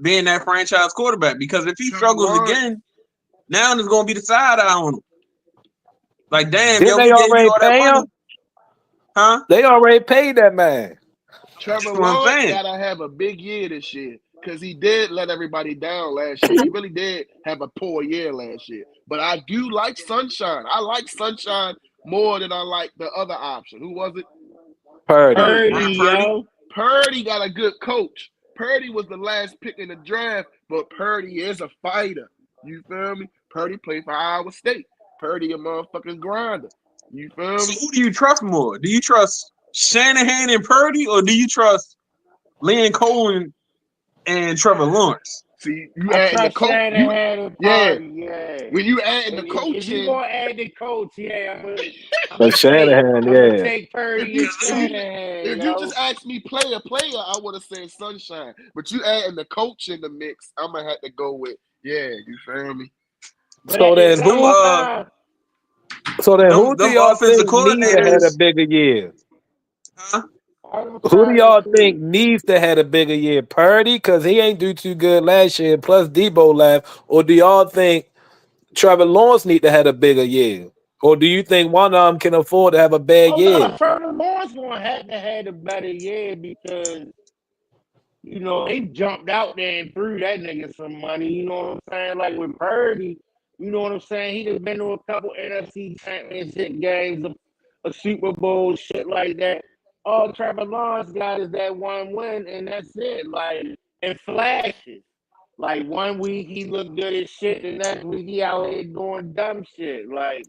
being that franchise quarterback. Because if he struggles again, now there's gonna be the side eye on him. Like, damn, Didn't they already pay him? Huh? They already paid that man. Trevor Lawrence gotta have a big year this year because he did let everybody down last year. He really did have a poor year last year. But I do like Sunshine. I like Sunshine more than I like the other option. Who was it? Purdy got a good coach. Purdy was the last pick in the draft, but Purdy is a fighter. You feel me? Purdy played for Iowa State. Purdy a motherfucking grinder. You feel me? So who do you trust more? Do you trust Shanahan and Purdy, or do you trust Liam Cohen and Trevor Lawrence? See, you I adding the trust coach. Shanahan and Yeah. party, yeah. When you adding the If coach you in, gonna add the coach, yeah, I'm But Shanahan, I'm gonna yeah. take Purdy and Shanahan, if you yo. just asked me player, I would have said Sunshine. But you adding the coach in the mix, I'm gonna have to go with you feel me? But So at the then Them who? same time, Who do them y'all offensive think need to have a coordinators, bigger year? huh? I'm Who do trying to y'all see. think needs to have a bigger year? Purdy, because he ain't do too good last year, plus Debo left. Or do y'all think Trevor Lawrence need to have a bigger year? Or do you think one of them can afford to have a bad Oh year? no, Trevor Lawrence gonna have to have a better year because they jumped out there and threw that nigga some money. You know what I'm saying? Like with Purdy, you know what I'm saying? He just been to a couple NFC championship games, a Super Bowl, shit like that. All Trevor Lawrence got is that one win, and that's it. Like, and flashes. Like 1 week he looked good as shit, the next week he out here doing dumb shit. Like,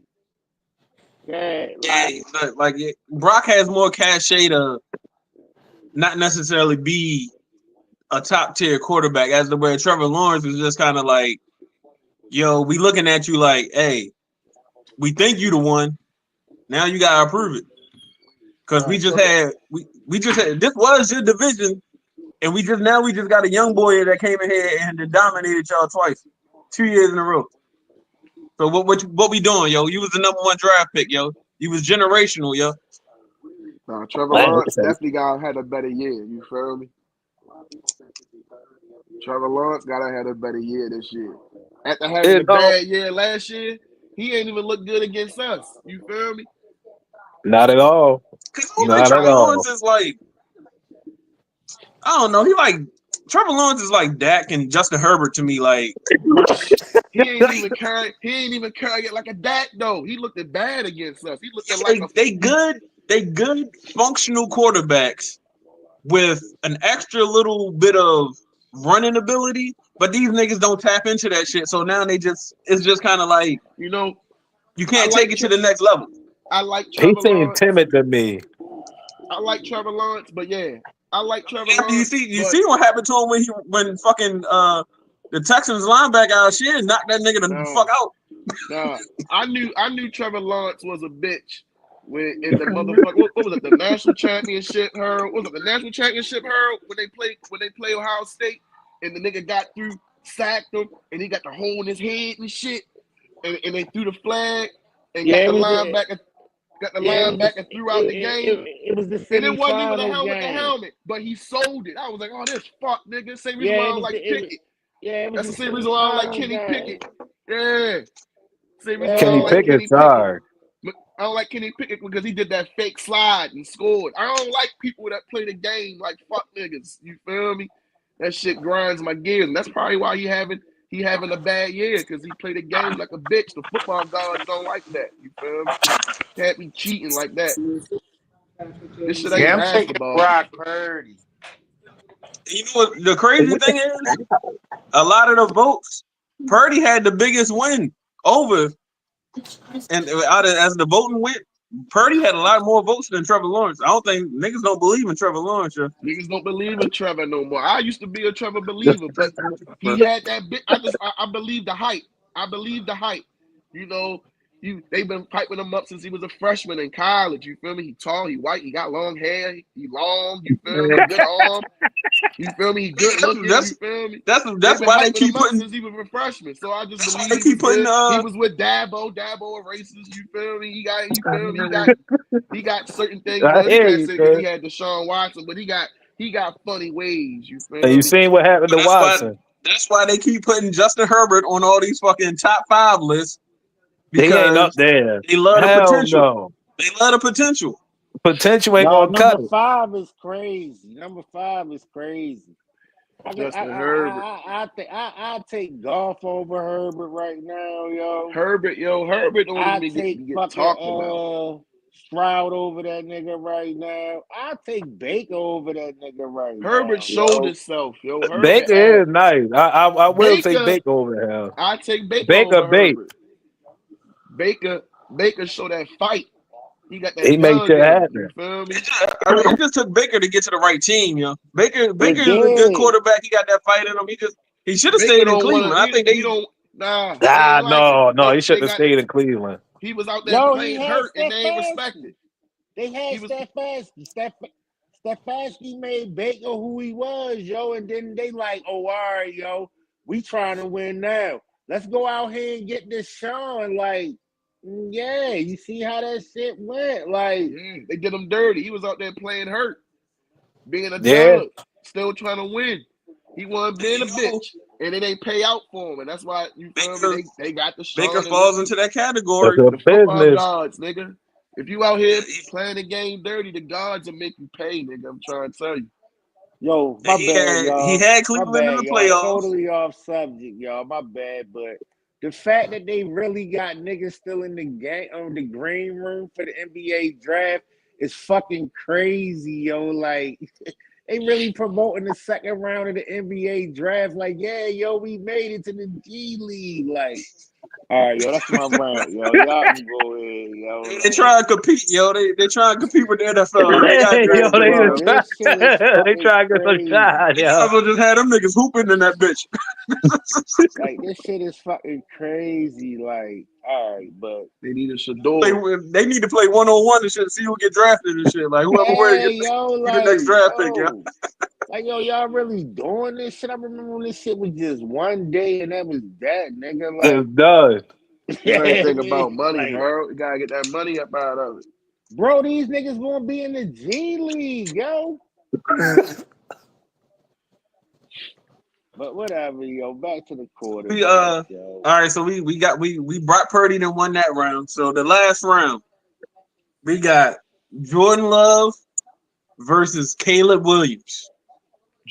yeah, Yeah, like but like Brock has more cachet to not necessarily be a top tier quarterback, as the way Trevor Lawrence is just kind of like, yo, we looking at you like, hey, we think you the one. Now you gotta prove it. Because we just Trevor, had this was your division, and we just got a young boy that came in here and dominated y'all twice, 2 years in a row. So what we doing, yo? You was the #1 draft pick, yo. You was generational, yo. Trevor Man, Lawrence definitely gotta have a better year. You feel me? Trevor Lawrence gotta have a better year this year. After having a it don't, bad year last year, he ain't even look good against us. You feel me? not at all. Cause Not at Trevor all. Lawrence is like, I don't know. Trevor Lawrence is like Dak and Justin Herbert to me. Like He ain't even carry it like a Dak though. He looked bad against us. He looked like they good functional quarterbacks with an extra little bit of running ability, but these niggas don't tap into that shit. So now it's just kind of like you I can't take like it to the next level. I like He Trevor seemed Lawrence. timid to me. I like Trevor Lawrence, but yeah, I like Trevor After Lawrence. you see what happened to him when fucking the Texans linebacker out shit and knocked that nigga the fuck out. Nah, I knew Trevor Lawrence was a bitch when in the motherfucker what was it, the national championship Harold? Was it the national championship Harold when they play Ohio State and the nigga got through, sacked him, and he got the hole in his head and shit, and they threw the flag and yeah, got the linebacker throughout the game. It was the And it wasn't even a semifinals helmet to game. helmet, but he sold it. I was like, oh, this fuck, nigga. Same reason Yeah, why I it don't was like Pickett. it was That's the the same reason why I don't like semifinals Kenny game. Pickett. Yeah. Same reason why I Kenny don't like Yeah, Kenny Pickett's Pickett. hard. I don't like Kenny Pickett because he did that fake slide and scored. I don't like people that play the game like fuck niggas. You feel me? That shit grinds my gears. And that's probably why he having a bad year because he played the game like a bitch. The football gods don't like that. You feel me? Can't be cheating like that. This shit ain't yeah, I'm taking basketball. Brock Purdy. You know what the crazy thing is? A lot of the votes, Purdy had the biggest win over, and as the voting went, Purdy had a lot more votes than Trevor Lawrence. I don't think niggas don't believe in Trevor Lawrence. Yeah. Niggas don't believe in Trevor no more. I used to be a Trevor believer, but he had that bit. I believe the hype. I believe the hype. You know, they've been piping him up since he was a freshman in college. You feel me? He tall, he white, he got long hair, he long. You feel me? Good arm. You feel me? He good looking. You feel me? That's They've been why they hyping keep him up putting. since he was a freshman. So I just That's why believe they he keep was putting. good. He was with Dabo. Dabo a racist. You feel me? He got. You feel me? He got certain things. I Well, you hear can't you, say because man. he had Deshaun Watson, but he got funny ways. You And feel you me? seen what happened to Watson? That's why they keep putting Justin Herbert on all these fucking top 5 lists He ain't up because there. they love the Hell potential. no. They love the potential. Potential ain't No, gonna cut number it. 5 is crazy. Number 5 is crazy. Justin Herbert. I take golf over Herbert right now, yo. Herbert don't I even take get talked about. fucking Stroud over that nigga right now. I take Baker over that nigga right Herbert now, showed yo. himself, yo. Baker is nice. I will take Baker over him. I take Baker Baker over bait. Herbert. Baker show that fight. He got He that makes gun it in him. You happen. feel me? It just took Baker to get to the right team, yo. Baker It is a good did. quarterback. He got that fight in him. He should have Baker stayed in don't want Cleveland. to. I think they. He don't. Nah, they ain't like it. No, he shouldn't They have got. stayed in Cleveland. He was out there Yo, he playing had hurt, and they ain't respected. They had He was. Stefanski. Stefanski made Baker who he was, yo, and then they like, oh, all right, yo, we trying to win now. Let's go out here and get this Sean. Like, yeah, you see how that shit went. Like, They did him dirty. He was out there playing hurt, being a Yeah. dog, still trying to win. He wasn't being a bitch, and it ain't pay out for him, and that's why you feel me. They got the Sean. Baker falls into that That's category. a the football business. gods, nigga. If you out here playing the game dirty, the gods will make you pay, nigga. I'm trying to tell you. yo, my bad, y'all. He had My Cleveland in bad, the y'all. playoffs. Totally off subject, y'all. My bad, but the fact that they really got niggas still in the game on the green room for the NBA draft is fucking crazy, yo. Like, they really promoting the second round of the NBA draft. Like, yeah, yo, we made it to the G League. Like, all right, yo, that's my rant, yo. Y'all can go ahead, yo. They try to compete, yo. They try to compete with the NFL. They got Yo, drafted, they yo. just This shit is they fucking try to get some crazy. shot, They yo. also just had them niggas hooping in that bitch. Like, this shit is fucking crazy. Like, all right, but They need a Shedeur. They need to play 1-on-1 and shit, see who get drafted and shit. Like whoever yeah, wins yo, be the next like, draft pick, yo. yo, like, yo, y'all really doing this shit? I remember when this shit was just one day and that was that, nigga. Like, It's done. You ain't think man, about money, like, Harold. You gotta get that money up out of it. bro, these niggas gonna be in the G League, yo. But whatever, yo. Back to the quarterback, yo. All right, so we brought Purdy and won that round. So the last round, we got Jordan Love versus Caleb Williams.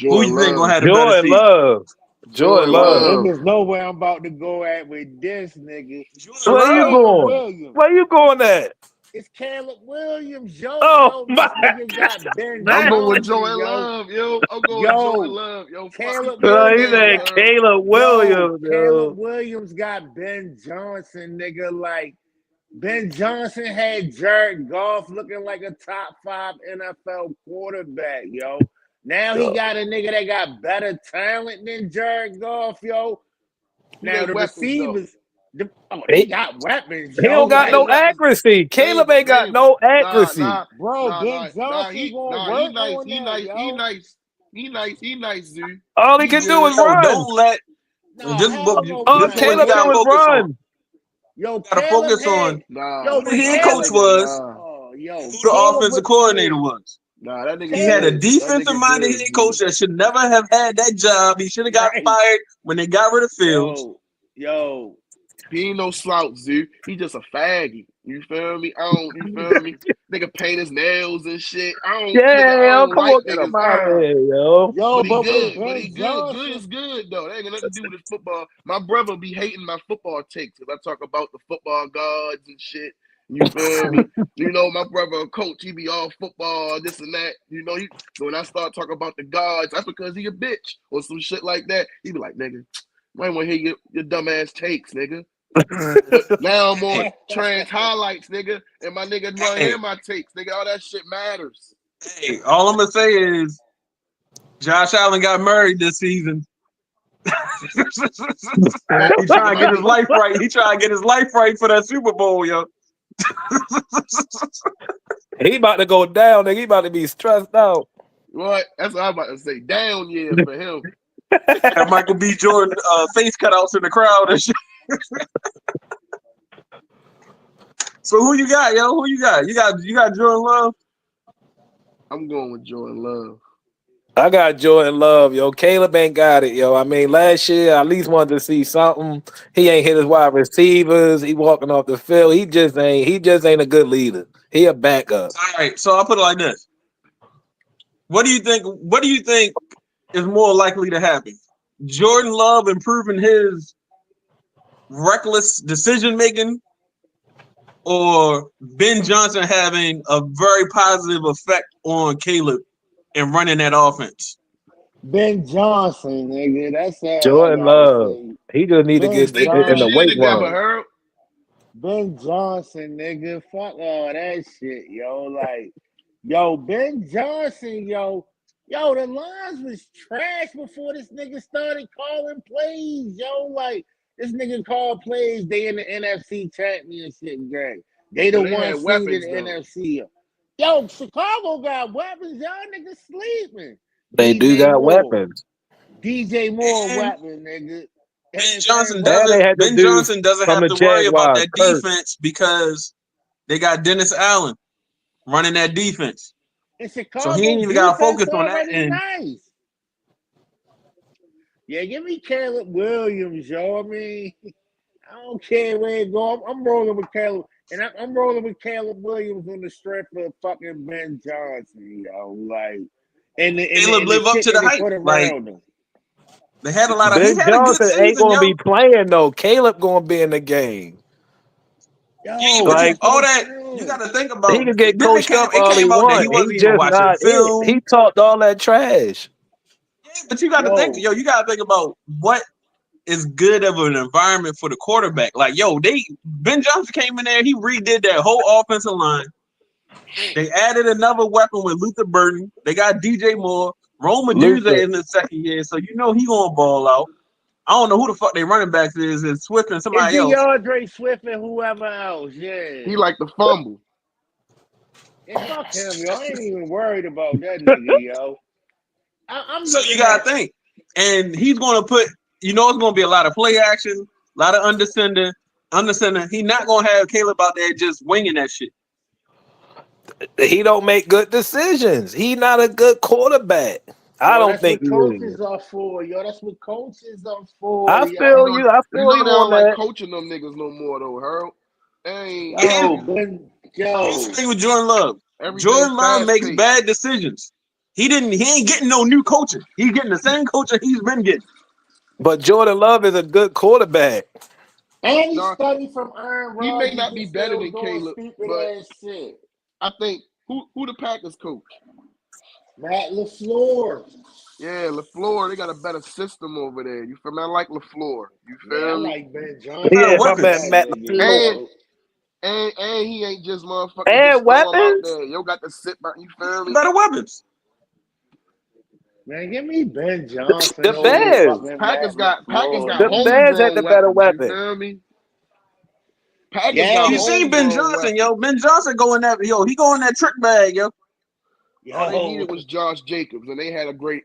Who you think gonna have the better Jordan season? Love. Jordan Love. Niggas know where I'm about to go at with this, nigga. Jordan Where you Love? Caleb going? Williams. Where you going at? It's Caleb Williams, yo. Oh Yo, my this nigga got Ben I'm going with Johnson, Jordan yo. Love, yo. I'm going with Jordan Love, yo. Caleb God! He Williams said got, Caleb Williams, Caleb yo. Williams got Ben Johnson, nigga. Like, Ben Johnson had Jared Goff looking like a top 5 NFL quarterback, yo. Now he got a nigga that got better talent than Jared Goff, yo. Now the receivers, they got weapons, He yo. don't got no Like, accuracy. Caleb ain't got no accuracy. bro, Ben Johnson gonna work on that, yo. He nice, dude. All he can do is run. Don't let this hell book. no, All This is what Caleb you gotta do is focus on. run. Yo, You gotta Caleb focus had, on yo, who but the head Caleb, coach was, yo, who the Caleb offensive was coordinator good. was. Nah, that nigga He had a good. defensive-minded head coach that should never have had that job. He should have got Right. fired when they got rid of Fields. Yo. He ain't no slouch, dude. He just a faggy. You feel me? You feel me? Nigga paint his nails and shit. I don't Come like on, get him niggas. out of here, yo. Yo, But he good. But he good. Good is good, though. That ain't got nothing to do with his football. My brother be hating my football takes because I talk about the football gods and shit. You feel me? You know, my brother, a coach, he be all football, this and that. You know, so when I start talking about the gods, that's because he a bitch or some shit like that. He be like, nigga, I ain't want to hear your dumb ass takes, nigga. But now I'm on trans highlights, nigga, and my nigga want to hear my takes, nigga. All that shit matters. Hey, all I'm gonna say is Josh Allen got married this season. He trying to get his life right. He trying to get his life right for that Super Bowl, yo. He about to go down, nigga. He about to be stressed out. What? That's what I'm about to say. Down year for him. And Michael B. Jordan face cutouts in the crowd and shit. So who you got, yo? Who you got? You got Jordan Love? I'm going with Jordan Love. I got Jordan Love, yo. Caleb ain't got it, yo. I mean, last year I at least wanted to see something. He ain't hit his wide receivers. He walking off the field. He just ain't a good leader. He a backup. All right, so I'll put it like this. What do you think is more likely to happen? Jordan Love improving his reckless decision making, or Ben Johnson having a very positive effect on Caleb and running that offense? Ben Johnson, nigga. That's all Jordan I gotta Love. say. He just need to get in the weight room. Ben Johnson, nigga. Fuck all that shit, yo. Like, yo, Ben Johnson, yo. Yo, the lines was trash before this nigga started calling plays, yo. Like, this nigga called plays, they in the NFC Championship game. They the But they one had seed in weapons the though. NFC. Yo, Chicago got weapons. Y'all niggas sleeping. They do DJ got Moore. weapons. DJ Moore And weapon, nigga. Ben And Johnson And they had the dude doesn't from have the to worry about Jaguars, that Kurt. defense because they got Dennis Allen running that defense. And So he Chicago ain't even got to defense focus on that already end. nice. Yeah, give me Caleb Williams, yo. I mean, I don't care where it go. I'm rolling with Caleb, and I'm rolling with Caleb Williams on the strength of fucking Ben Johnson, yo. Like, and Caleb the live up shit to that the they hype. put Like around him. they had a lot of. He Ben had a good Johnson ain't season, gonna yo. be playing though. Caleb gonna be in the game. Yo, But Like that's what all I'm that you got saying. to think he about. can get Then coached up it all he came out that he want. He wasn't even just watching not it. film. He talked all that trash. Yeah, but you got to think, Yo, yo. You got to think about what is good of an environment for the quarterback. Like, yo, Ben Johnson came in there. He redid that whole offensive line. They added another weapon with Luther Burton. They got DJ Moore. Rome Medusa Luther, in the second year, so you know he gonna ball out. I don't know who the fuck they running backs is. It's Swift and it's somebody else. DeAndre Swift and whoever else. Yeah. He like the fumble. And fuck him, yo. I ain't even worried about that nigga, yo. I'm So you looking gotta at think, and he's gonna put. You know, it's gonna be a lot of play action, a lot of understanding. He not gonna have Caleb out there just winging that shit. he don't make good decisions. He not a good quarterback. I yo, don't that's think what he is. coaches are for, yo. That's what coaches are for, I You feel yo. know, you. I you feel know you they on don't like that. coaching them niggas no more though, Harold. Yeah, Yo, Ben, here's the yo, thing with Jordan Love. Everything Jordan Love fast makes paced. bad decisions. He ain't getting no new coaching. He's getting the same coaching he's been getting. But Jordan Love is a good quarterback. and he No, studied from Aaron he may Rodgers not and be better still than doing Caleb, stupid but ass shit. I think who the Packers coach? Matt LaFleur. Yeah, LaFleur, they got a better system over there. You feel me? I like LaFleur. You Man, I feel me? like Ben They got Yeah, Johnson my over man weapons. that Matt nigga, LaFleur. And yo. and he ain't just motherfucking just And throw him out weapons. there. Yo got to sit back, you feel me? Better weapons. Man, give me Ben Johnson The over Bears. fucking Matt Packers got LaFleur, The nigga. Bears had the homegrown better weapons, you weapon. feel me? Packers Yeah, got You seen Ben homegrown Johnson, yo. weapons. Ben Johnson going that, yo. He going that trick bag, yo. All they yo, needed was Josh Jacobs, and they had a good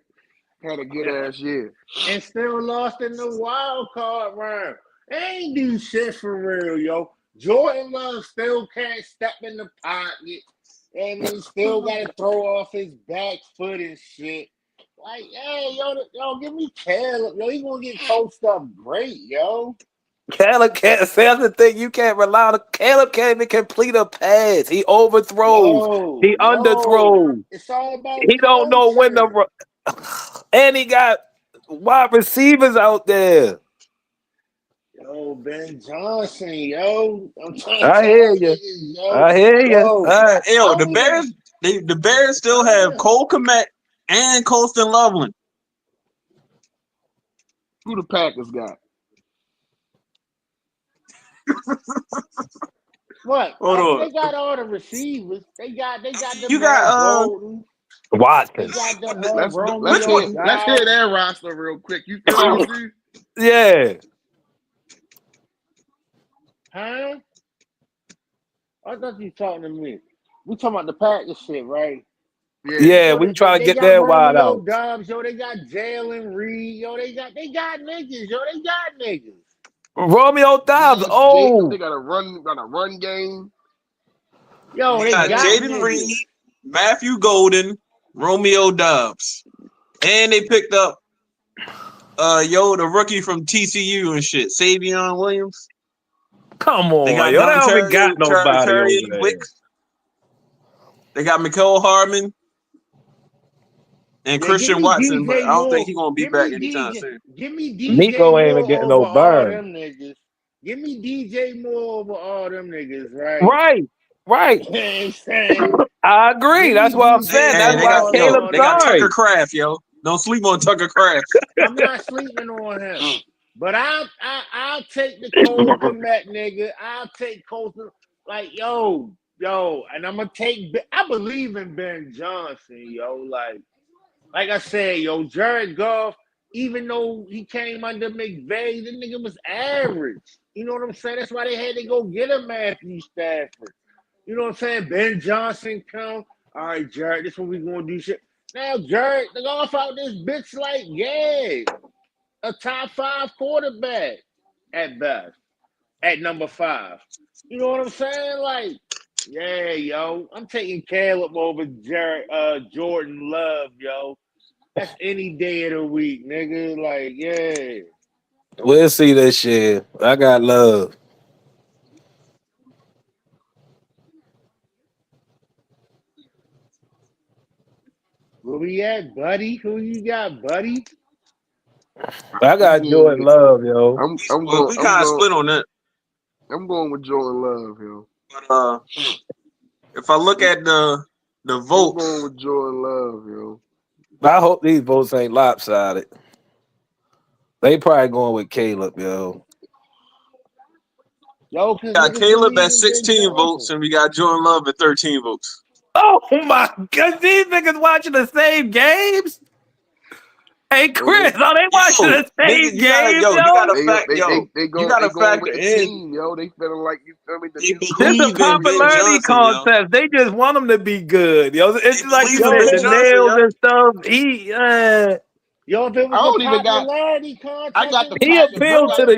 yeah. ass year. And still lost in the wild card round. They ain't do shit for real, yo. Jordan Love still can't step in the pocket. And he still got to throw off his back foot and shit. Like, hey, yo, give me Caleb. Yo, he going to get coached up great, yo. Caleb can't. That's the thing. You can't rely on. Caleb can't even complete a pass. He overthrows. He Yo, underthrows. it's all about He don't know when to. culture. And he got wide receivers out there. Yo, Ben Johnson, yo. I'm trying to I tell hear you you. niggas, yo. I hear you. All Yo, right. I Yo, the don't even. Bears, the Bears still have Cole Kmet and Colston Loveland. Who the Packers got? What? Hold on. They got all the receivers. They got the You Matt got Golden. They Watson. got the Let's which Romeo one? let's hear Dobbs. that roster real quick. You feel me? G? Yeah. Huh? I thought you talking to me. We talking about the Packers shit, right? Yeah. Yeah. Yo, We trying to they get got that wide Romeo out. Dobbs. Yo, they got Jalen Reed. Yo, they got niggas. Yo, they got niggas. Romeo Dobbs. Josh Jacobs, they Oh. got a run game. Yo, You they got got Jaden niggas. Reed, Matthew Golden, Romeo Dobbs, and they picked up the rookie from TCU and shit, Savion Williams. Come They on. got Yo, they don't even got nobody over Terrion there. Wicks. They got Mikael Hardman and Yeah, give Christian me Watson, but I DJ don't think Moore. he's gonna be Give back me anytime DJ. soon. Give me DJ Nico ain't even Moore getting over no all burn. them niggas. Give me DJ Moore over all them niggas, right? Right. Right. You know what I'm saying? I agree. Give me That's what I'm saying. DJ Hey, That's they over why got all them Caleb Tucker sorry. motherfuckers. Craft, yo. Don't sleep on Tucker Craft. I'm not sleeping on him. But I'll take the Cole Komet, nigga. I'll take Cole. Like, yo, and I'm gonna take. I believe in Ben Johnson, yo. Like, like I said, yo, Jared Goff, even though he came under McVay, the nigga was average. You know what I'm saying? That's why they had to go get a Matthew Stafford. You know what I'm saying? Ben Johnson come. All right, Jared, this is what we gonna do shit. Now, Jared, the Goff out this bitch like, yeah, a top 5 quarterback at best, at number 5. You know what I'm saying? Like, yeah, yo, I'm taking Caleb over Jordan Love, yo. That's any day of the week, nigga. Like, yeah. We'll see this shit. I got Love. Where we at, buddy? Who you got, buddy? I got Jordan Love, yo. Well, we kind of split on that. I'm going with Jordan Love, yo. But if I look at the I'm votes, going with Jordan Love, yo. I hope these votes ain't lopsided. They probably going with Caleb, yo. Yo, we got Caleb at 16 votes, and we got Jordan Love at 13 votes. Oh my God, these niggas watching the same games? Hey Chris, are they watching the same games, yo? You gotta factor in. Team, yo. They feeling like, you feel me? This is a popularity contest. They just want them to be good, yo. It's like you said, the nails and stuff. Yo, if it was a popularity contest, he appealed to the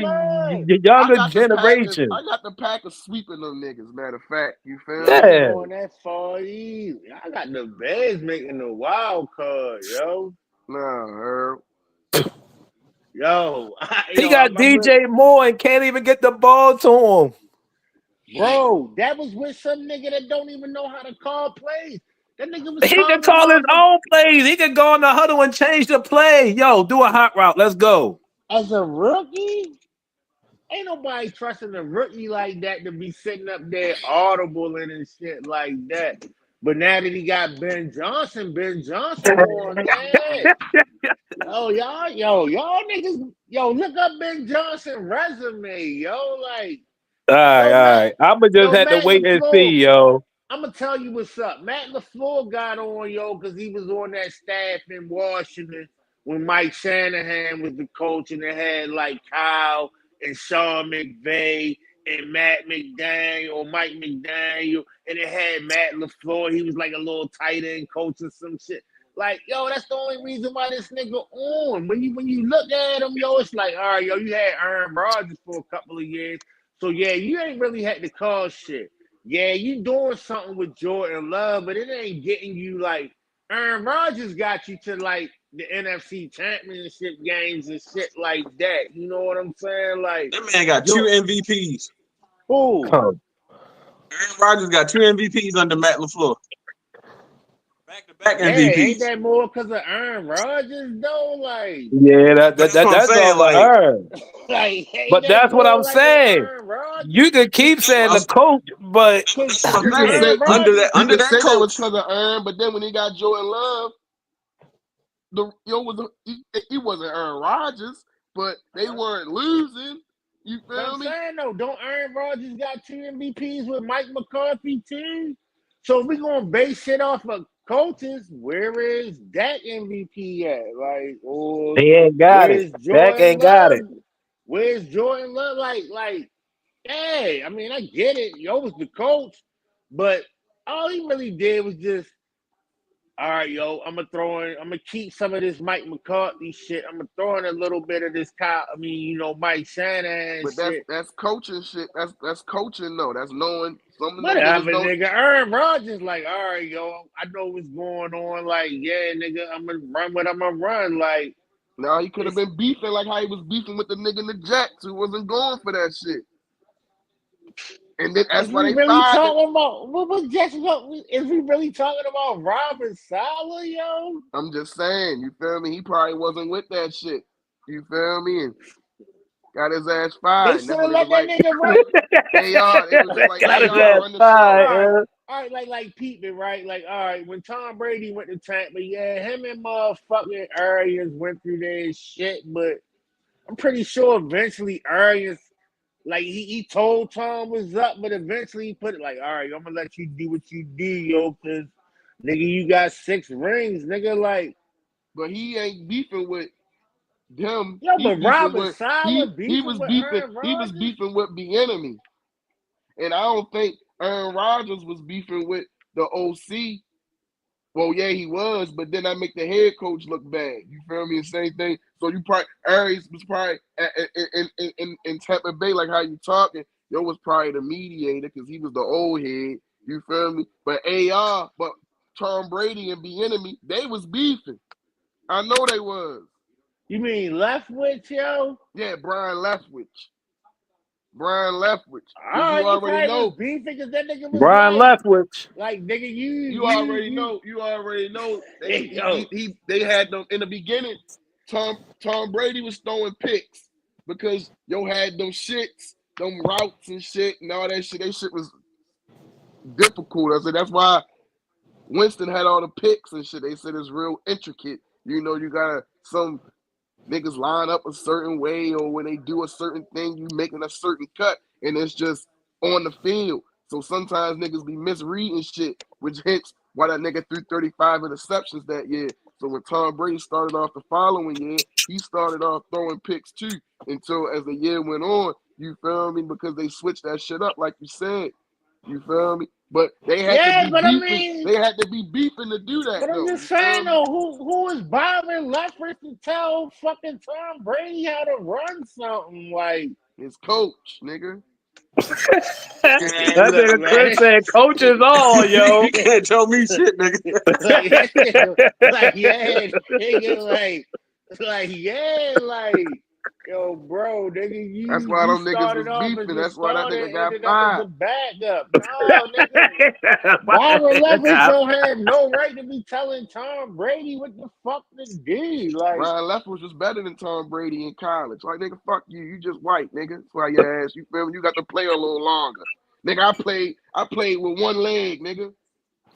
younger generation. I got the Packers sweeping them niggas, matter of fact. You feel me? Yeah. Going that far easy. I got the Bears making the wild card, yo. Nah, Herb. Yo. He got DJ Moore and can't even get the ball to him. Bro, that was with some nigga that don't even know how to call plays. That nigga was He can call his own plays. He can go in the huddle and change the play. Yo, do a hot route. Let's go. As a rookie, ain't nobody trusting a rookie like that to be sitting up there audible and shit like that. But now that he got Ben Johnson going that. Y'all niggas, look up Ben Johnson resume, yo. Like, all right. I'ma just have to wait and see, yo. I'm gonna tell you what's up. Matt LaFleur got on, yo, because he was on that staff in Washington when Mike Shanahan was the coach, and they had like Kyle and Sean McVay and Matt McDaniel or Mike McDaniel, and it had Matt LaFleur. He was like a little tight end coach or some shit. Like, yo, that's the only reason why this nigga on. When you look at him, yo, it's like, all right, yo, you had Aaron Rodgers for a couple of years, so yeah, you ain't really had to call shit. Yeah, you doing something with Jordan Love, but it ain't getting you like Aaron Rodgers got you to like the NFC Championship games and shit like that. You know what I'm saying? Like that man got 2 MVPs. Who? Aaron Rodgers got 2 MVPs under Matt LaFleur. Back-to-back MVPs. Ain't that more because of Aaron Rodgers though? Like, yeah, that's all like, Aaron. Like, but that's what I'm saying. You can keep saying the coach, but under that coach was because of Aaron. But then when he got Jordan Love, he wasn't Aaron Rodgers, but they weren't losing. You feel me? I'm saying though, don't Aaron Rodgers got 2 MVPs with Mike McCarthy too? So we're gonna base shit off of coaches. Where is that MVP at? Like, or he ain't got it. Dak ain't got it. Where's Jordan Love? Like, hey, I mean, I get it. Yo was the coach, but all he really did was just, all right, yo, I'm gonna keep some of this Mike McCarthy shit. I'm gonna throw in a little bit of this Mike Shanahan but shit. That's coaching shit. That's coaching though. That's knowing some of the nigga. Aaron Rodgers, like, all right, yo, I know what's going on. Like, yeah, nigga, I'm gonna run what I'm gonna run. Like, no, he could have been beefing like how he was beefing with the nigga in the Jets who wasn't going for that shit. And then that's why they really fired talking about what was Jets? Is we really talking about Robert Saleh, yo? I'm just saying, you feel me? He probably wasn't with that shit. You feel me? And got his ass fired. They should have let that nigga run. They are. It was like, got his run the show. All right, like Pittman, right? Like, all right, when Tom Brady went to Tampa, yeah, him and motherfucking Arians went through their shit, but I'm pretty sure eventually Arians, like, he told Tom was up, but eventually he put it like, all right, I'm gonna let you do what you do, yo, because nigga, you got 6 rings, nigga. Like, but he ain't beefing with them. Yo, He but beefing Robert with Sala he was beefing with the enemy. And I don't think Aaron Rodgers was beefing with the OC. Well, yeah, he was, but then I make the head coach look bad. You feel me? Same thing. So you probably Aries was probably in Tampa Bay, like how you talking. Yo was probably the mediator because he was the old head. You feel me? But Tom Brady and the enemy, they was beefing. I know they was. You mean Leftwich, yo? Yeah, Brian Leftwich. Because Oh, you you already probably was know. beefing because that nigga was Brian Leftwich. like nigga, You already know. They had them in the beginning. Tom Brady was throwing picks because yo had them shits, them routes and shit, and all that shit. That shit was difficult. I said that's why Winston had all the picks and shit. They said it's real intricate. You know, you gotta some niggas line up a certain way, or when they do a certain thing, you making a certain cut, and it's just on the field. So sometimes niggas be misreading shit, which hence why that nigga threw 35 interceptions that year. So when Tom Brady started off the following year, he started off throwing picks too. Until as the year went on, you feel me? Because they switched that shit up, like you said. You feel me? But they had to be beefing. I mean, they had to be beefing to do that. But I'm just saying though, who is Byron Leftwich to tell fucking Tom Brady how to run something? Like his coach, nigga. That nigga Chris said coaches all, yo. You can't tell me shit, nigga. Yo, bro, nigga, that's why them niggas was beefing. That's why that nigga got fired. The backup. No, nigga. Byron Leftwich don't have no right to be telling Tom Brady what the fuck to do. Like Byron Leftwich was better than Tom Brady in college. Like, nigga, fuck you. You just white, nigga. That's why your ass, you feel me? You got to play a little longer. Nigga, I played with one leg, nigga.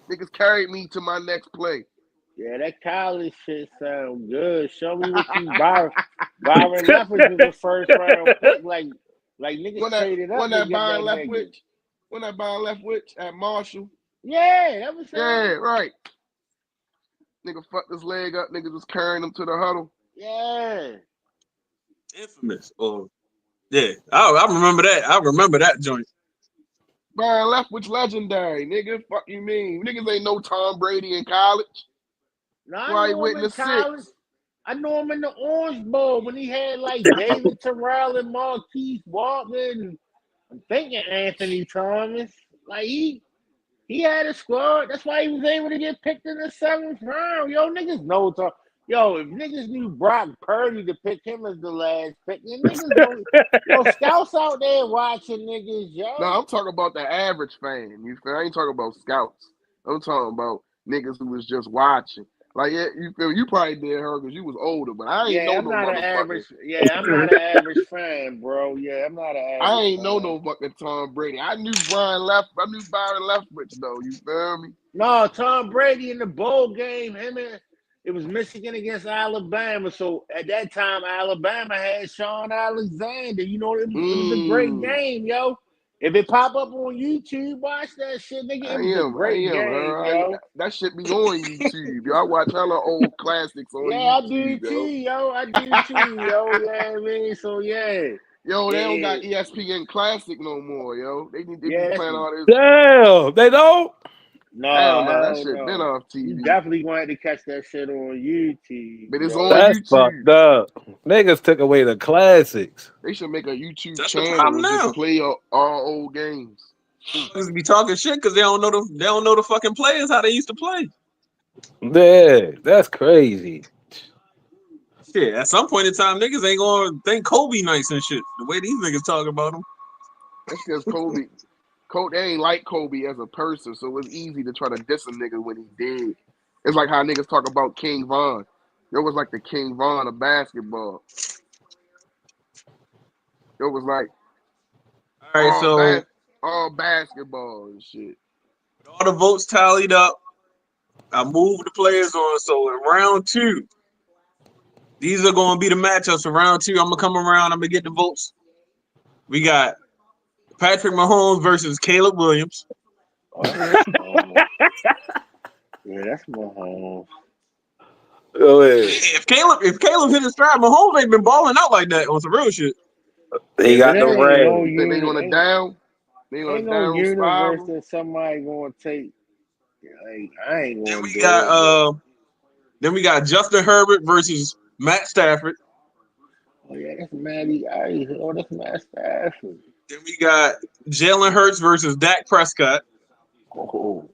Niggas carried me to my next play. Yeah, that college shit sound good. Show me what you Byron Leftwich was the first round pick. Like niggas traded up. When that Byron Leftwich at Marshall. Yeah, that was right. Nigga fucked his leg up. Niggas was carrying him to the huddle. Yeah. Infamous. Yeah, I remember that. I remember that joint. Byron Leftwich legendary, nigga. Fuck you mean? Niggas ain't no Tom Brady in college. No, I knew him in college. I knew him in the Orange Bowl when he had like David Terrell and Marquise Walton. I'm thinking Anthony Thomas. Like he had a squad. That's why he was able to get picked in the 7th round. Yo, niggas know Tom. Yo, if niggas knew Brock Purdy to pick him as the last pick, then niggas don't. Yo, scouts out there watching niggas, yo. No, I'm talking about the average fan. You feel? I ain't talking about scouts. I'm talking about niggas who was just watching. Like, yeah, you feel? You probably did her because you was older, but I ain't I'm not an average. Yeah, I'm not an average fan, bro. Yeah, I'm not an average. I ain't know no fucking Tom Brady. I knew Byron Leftwich though. You feel me? No, Tom Brady in the bowl game. It was Michigan against Alabama. So at that time, Alabama had Sean Alexander. You know, it was a great game, yo. If it pop up on YouTube, watch that shit, nigga. It was a great game, yo. That shit be on YouTube, yo. I watch hella old classics on YouTube. Yeah, I do too, yo. Yeah, I mean, so yeah. Yo, they don't got ESPN Classic no more, yo. They need to be playing all this. Damn, they don't? No, that shit been off TV. You definitely going to catch that shit on YouTube. But it's on That's YouTube. Fucked up. Niggas took away the classics. They should make a YouTube channel and just play all old games. Niggas be talking shit because they don't know the fucking players how they used to play. Yeah, that's crazy. Shit, at some point in time, niggas ain't gonna think Kobe nice and shit. The way these niggas talk about him. That's because Kobe, they ain't like Kobe as a person, so it's easy to try to diss a nigga when he dead. It's like how niggas talk about King Von. It was like the King Von of basketball. It was like all basketball and shit. All the votes tallied up. I moved the players on. So in round 2, these are going to be the matchups. In round 2, I'm going to come around. I'm going to get the votes. We got Patrick Mahomes versus Caleb Williams. Yeah, that's Mahomes. Go ahead. If Caleb hit his stride, Mahomes ain't been balling out like that on some real shit. He Yeah, but got the there ain't no ring. You think they unit. gonna down? They gonna Ain't no down universe spiral? that somebody gonna take. Like, I ain't Then gonna we do it, but got Justin Herbert versus Matt Stafford. oh yeah, that's Matty Ice. Oh, that's Matt Stafford. Then we got Jalen Hurts versus Dak Prescott. Oh,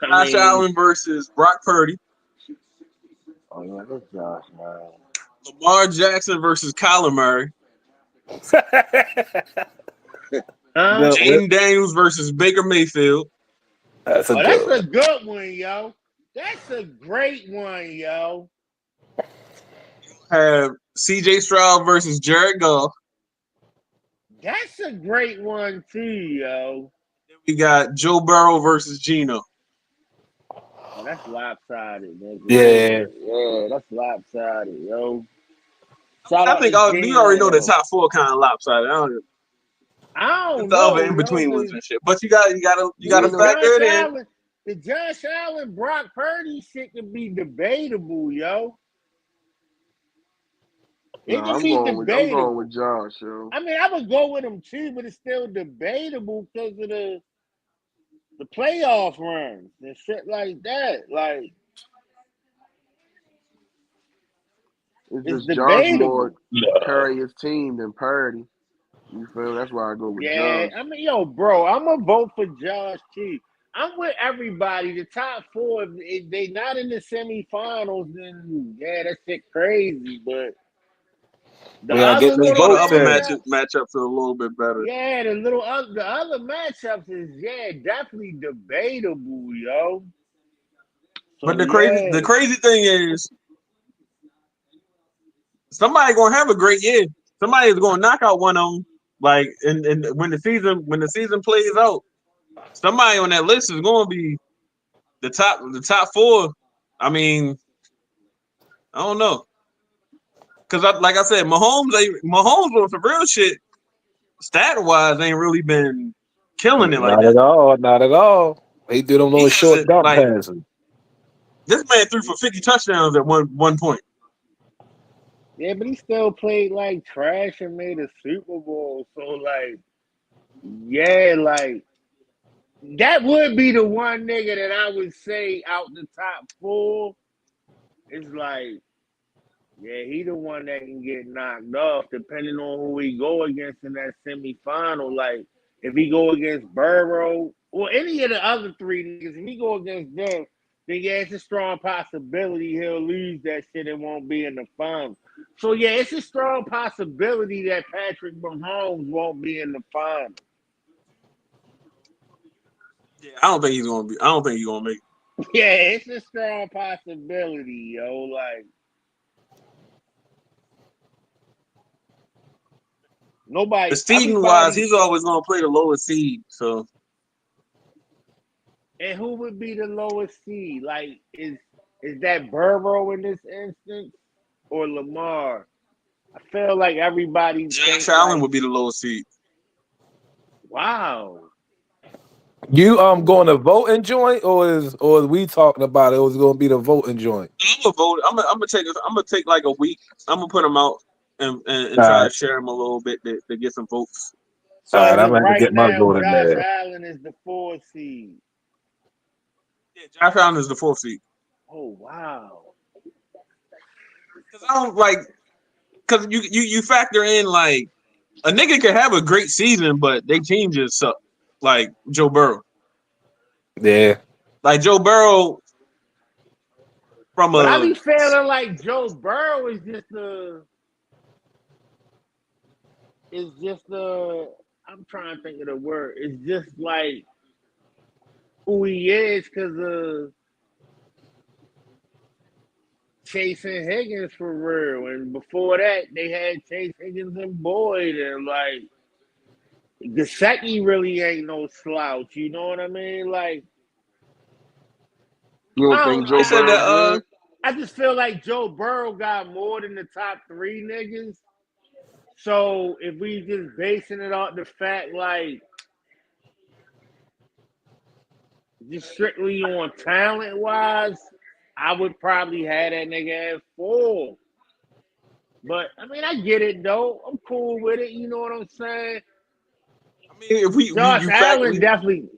I Josh mean, Allen versus Brock Purdy. oh yeah, that's Josh, man. Lamar Jackson versus Kyler Murray. Huh? Good whip. Jaden Daniels versus Baker Mayfield. That's a Oh, good that's one. a good one, yo. That's a great one, yo. Have CJ Stroud versus Jared Goff. That's a great one too, yo. Then we got Joe Burrow versus Geno. Oh, that's lopsided, nigga. Yeah. Yeah, that's lopsided, yo. Shout I out think to you already know the Gino. top four kind of lopsided. I It's don't the other know, in yo, between ones because and shit. But you gotta factor Josh it in. Allen, the Josh Allen Brock Purdy shit can be debatable, yo. No, It can I'm be going with debatable. Josh, yo. I mean, I would go with him too, but it's still debatable because of the playoff runs and shit like that. Like, It's it's just Josh more debatable. carry his team than Purdy. You feel? That's why I go with Yeah, Josh. I mean, yo, bro, I'm gonna vote for Josh too. I'm with everybody. The top four, if they not in the semifinals, then yeah, that shit crazy. But the We gotta get other them All little the votes other in. matchups, matchups are a little bit better. yeah, the other matchups is definitely debatable, yo. So But the yeah, crazy thing is somebody gonna have a great year. Somebody is gonna knock out one of them. Like and when the season plays out, somebody on that list is gonna be the top four. I mean, I don't know. Cause like I said, Mahomes on some real shit, stat wise, ain't really been killing it like Not that. at all. Not at all. He do them He little short hasn't dump like passes. this man threw for 50 touchdowns at one point. yeah, but he still played like trash and made a Super Bowl. So like, yeah, like. That would be the one nigga that I would say out the top four. It's like, yeah, he the one that can get knocked off depending on who he go against in that semifinal. Like, if he go against Burrow or any of the other three niggas, if he go against them, then yeah, it's a strong possibility he'll lose that shit and won't be in the final. So yeah, it's a strong possibility that Patrick Mahomes won't be in the final. Yeah, I don't think he's gonna be. I don't think he's gonna make it. Yeah, it's a strong possibility, yo. Like The nobody, seeding wise, everybody, he's always gonna play the lowest seed. So and who would be the lowest seed? Like, is that Burrow in this instance or Lamar? I feel like everybody Josh think Allen like, would be the lowest seed. wow. You going to vote and joint, or is we talking about it? Was going to be the voting joint? I'm gonna vote. I'm gonna take like a week. I'm gonna put them out and All try right, to share them a little bit to get some votes. all So right. as I'm of gonna have to right get my now, vote in Josh there. Allen is the 4th seed. Yeah, Josh Allen is the fourth seed. Oh wow. Cause I don't like. Cause you factor in like a nigga can have a great season, but they team just suck. Like Joe Burrow. Yeah, Like Joe Burrow from But I a be feeling like Joe Burrow is just I'm trying to think of the word. It's just like who he is because of chasing Higgins for real. And before that, they had Chase Higgins and Boyd, and like Gesicki really ain't no slouch. You know what I mean? Like You I don't think don't. they Joe said Burrow that good? I just feel like Joe Burrow got more than the top three niggas. So if we just basing it on the fact like just strictly on talent wise, I would probably have that nigga at 4. But I mean, I get it though. I'm cool with it. You know what I'm saying? I mean, if Josh Allen definitely.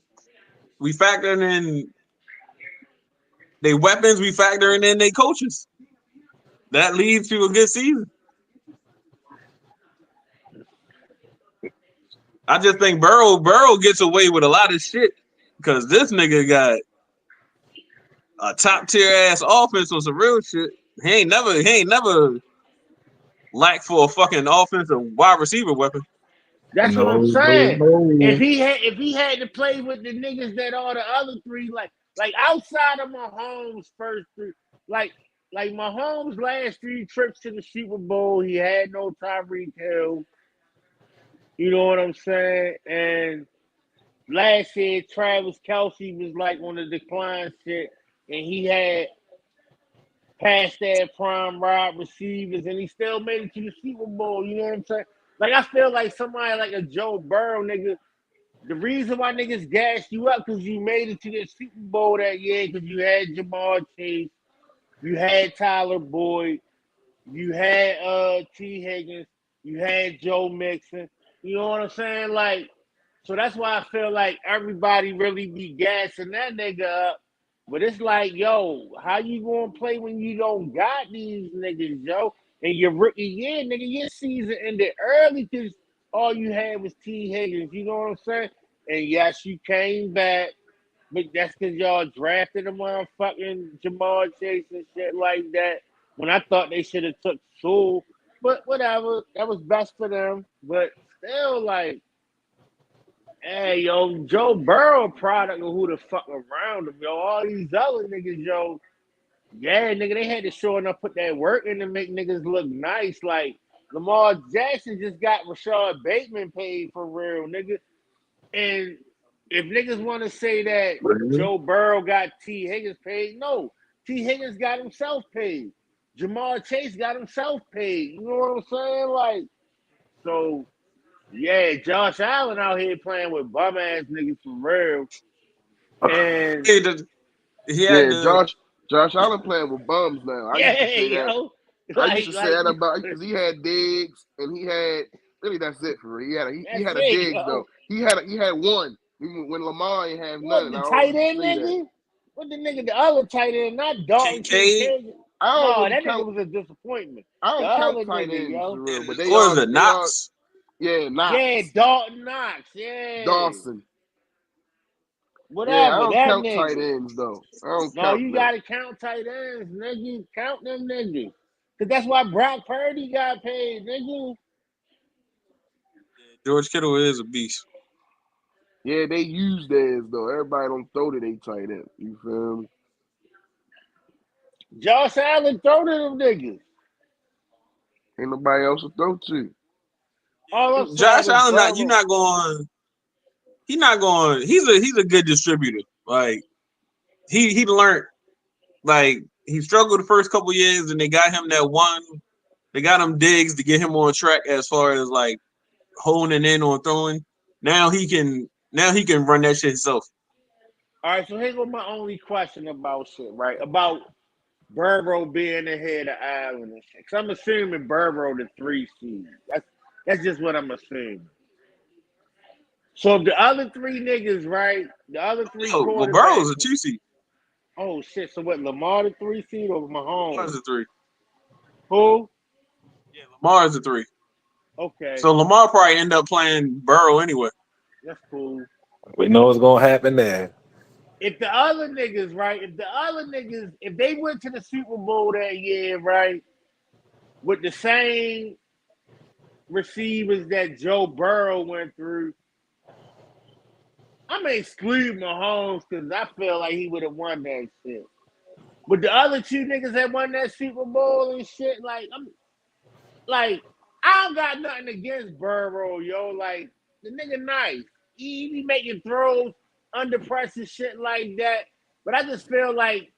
we factoring in their weapons, we factoring in their coaches. That leads to a good season. I just think Burrow gets away with a lot of shit because this nigga got a top tier ass offense on some real shit. He ain't never lacked for a fucking offensive wide receiver weapon. That's what I'm No, saying. no. If he had to play with the niggas that are the other three, like outside of Mahomes' first three, like Mahomes' last 3 trips to the Super Bowl, he had no Tyreek Hill. You know what I'm saying? And last year, Travis Kelce was like on the decline shit, and he had past that prime wide receivers, and he still made it to the Super Bowl. You know what I'm saying? Like, I feel like somebody like a Joe Burrow, nigga, the reason why niggas gassed you up because you made it to the Super Bowl that year because you had Jamar Chase, you had Tyler Boyd, you had T. Higgins, you had Joe Mixon. You know what I'm saying? Like, so that's why I feel like everybody really be gassing that nigga up. But it's like, yo, how you gonna play when you don't got these niggas, yo? And your rookie year, nigga, your season ended early because all you had was T. Higgins. You know what I'm saying? And yes, you came back, but that's because y'all drafted a motherfucking Jamar Chase and shit like that. When I thought they should have took Sewell. But whatever, that was best for them. But still, like, hey, yo, Joe Burrow product of who the fuck around him, yo. All these other niggas, yo. Yeah, nigga, they had to show enough put that work in to make niggas look nice. Like, Lamar Jackson just got Rashad Bateman paid for real, nigga. And if niggas want to say that Joe Burrow got T. Higgins paid, no. T. Higgins got himself paid. Jamar Chase got himself paid. You know what I'm saying? Like, so, yeah, Josh Allen out here playing with bum ass niggas for real. And Josh Allen playing with bums now. I used to say that. yo, I used to say that about because he had Diggs and he had really that's it for real. He had a Diggs though. He had one when Lamar ain't have what, none. the tight end nigga? What the nigga, the other tight end, not Dalton Kincaid. I don't No, really that count, nigga was a disappointment. I don't The count other tight nigga, ends yo. for real, but they Or are is it Knox? Yeah, Knox. Yeah, Dalton Knox. Yeah. Dawson. Whatever. Yeah, I don't that count nigga. tight ends though. I don't No, count you them. gotta count tight ends, nigga. Count them niggas. Cause that's why Brock Purdy got paid, nigga. George Kittle is a beast. Yeah, they use theirs though. Everybody don't throw to they tight end. You feel me? Josh Allen throw to them niggas. Ain't nobody else to throw to. All I'm Josh saying Allen, is he's not going. He's a good distributor. Like he learned. Like he struggled the first couple years, and they got him that one. They got him Diggs to get him on track as far as like honing in on throwing. Now he can run that shit himself. all right, so here's what my only question about shit, right? About Burrow being ahead of Allen and shit. Cause I'm assuming Burrow the 3 seed. That's just what I'm assuming. So if the other 3 niggas, right? The other 3 Well, quarterbacks. Burrow's a 2 seed. Oh shit! So what? Lamar the 3 seed or Mahomes? Lamar's a 3. Who? Yeah, Lamar's a 3. Okay. So Lamar probably end up playing Burrow anyway. That's cool. We know what's gonna happen there. If the other niggas, right? If they went to the Super Bowl that year, right, with the same receivers that Joe Burrow went through, I'm gonna exclude Mahomes because I feel like he would have won that shit. But the other 2 niggas that won that Super Bowl and shit, like I don't got nothing against Burrow, yo. Like the nigga nice. He be making throws under pressure, shit like that. But I just feel like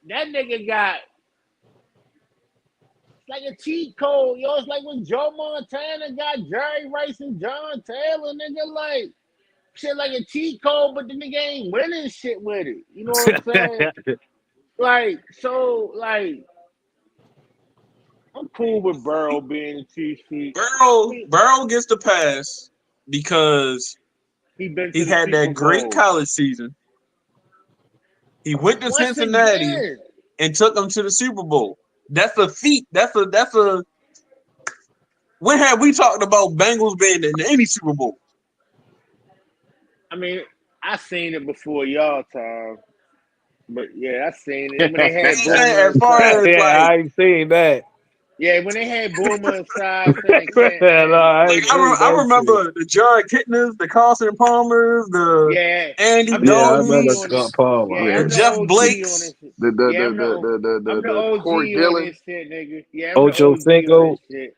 that nigga got like a cheat code, yo. It's like when Joe Montana got Jerry Rice and John Taylor, nigga, like shit like a cheat code, but the nigga ain't winning shit with it. You know what I'm saying? like, I'm cool with Burrow being the chief seat. Burrow gets the pass because He been he to the had Super that great Bowl. college season. He went to Once Cincinnati again, and took them to the Super Bowl. That's a feat. That's a. When have we talked about Bengals being in any Super Bowl? I mean, I seen it before y'all time. But yeah, I seen it. When they had Boomer As far inside. as Yeah, like, I ain't seen that. Yeah, when they had Boomer inside saying Yeah, no, I like ain't seen I that shit. remember the Jared Kittners, the Carson Palmers, the yeah, Andy I'm the Yeah, I OG remember Daltons, on it. Scott Palmer. Yeah, the I'm Yeah. the Jeff OG on Blakes. this shit. The Yeah, I'm the OG Corey on Dillon, this shit, nigga. Yeah, I'm the Ocho OG on Cinco. this shit.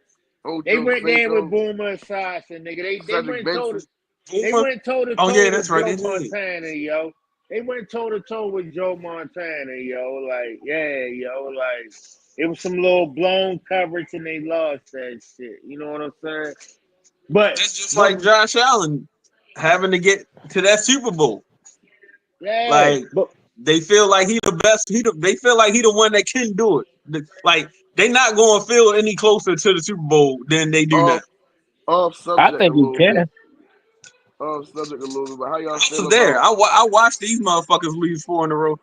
They Ocho went there with Cinco, Boomer inside, so nigga. They Cedric went toe to Benson. Boomer. toe to Oh toe yeah, with that's right. Joe They did. Montana, yo. They went toe to toe with Joe Montana, yo. Like, yeah, yo. Like, it was some little blown coverage and they lost that shit. You know what I'm saying? But That's just like Josh Allen having to get to that Super Bowl. yeah, Like they feel like he the best. They feel like he the one that can do it. Like they not going to feel any closer to the Super Bowl than they do now. Off I subject a think he little bit. can. Off subject a little bit. But how y'all I feel was there. about I watched these motherfuckers lose 4 in a row.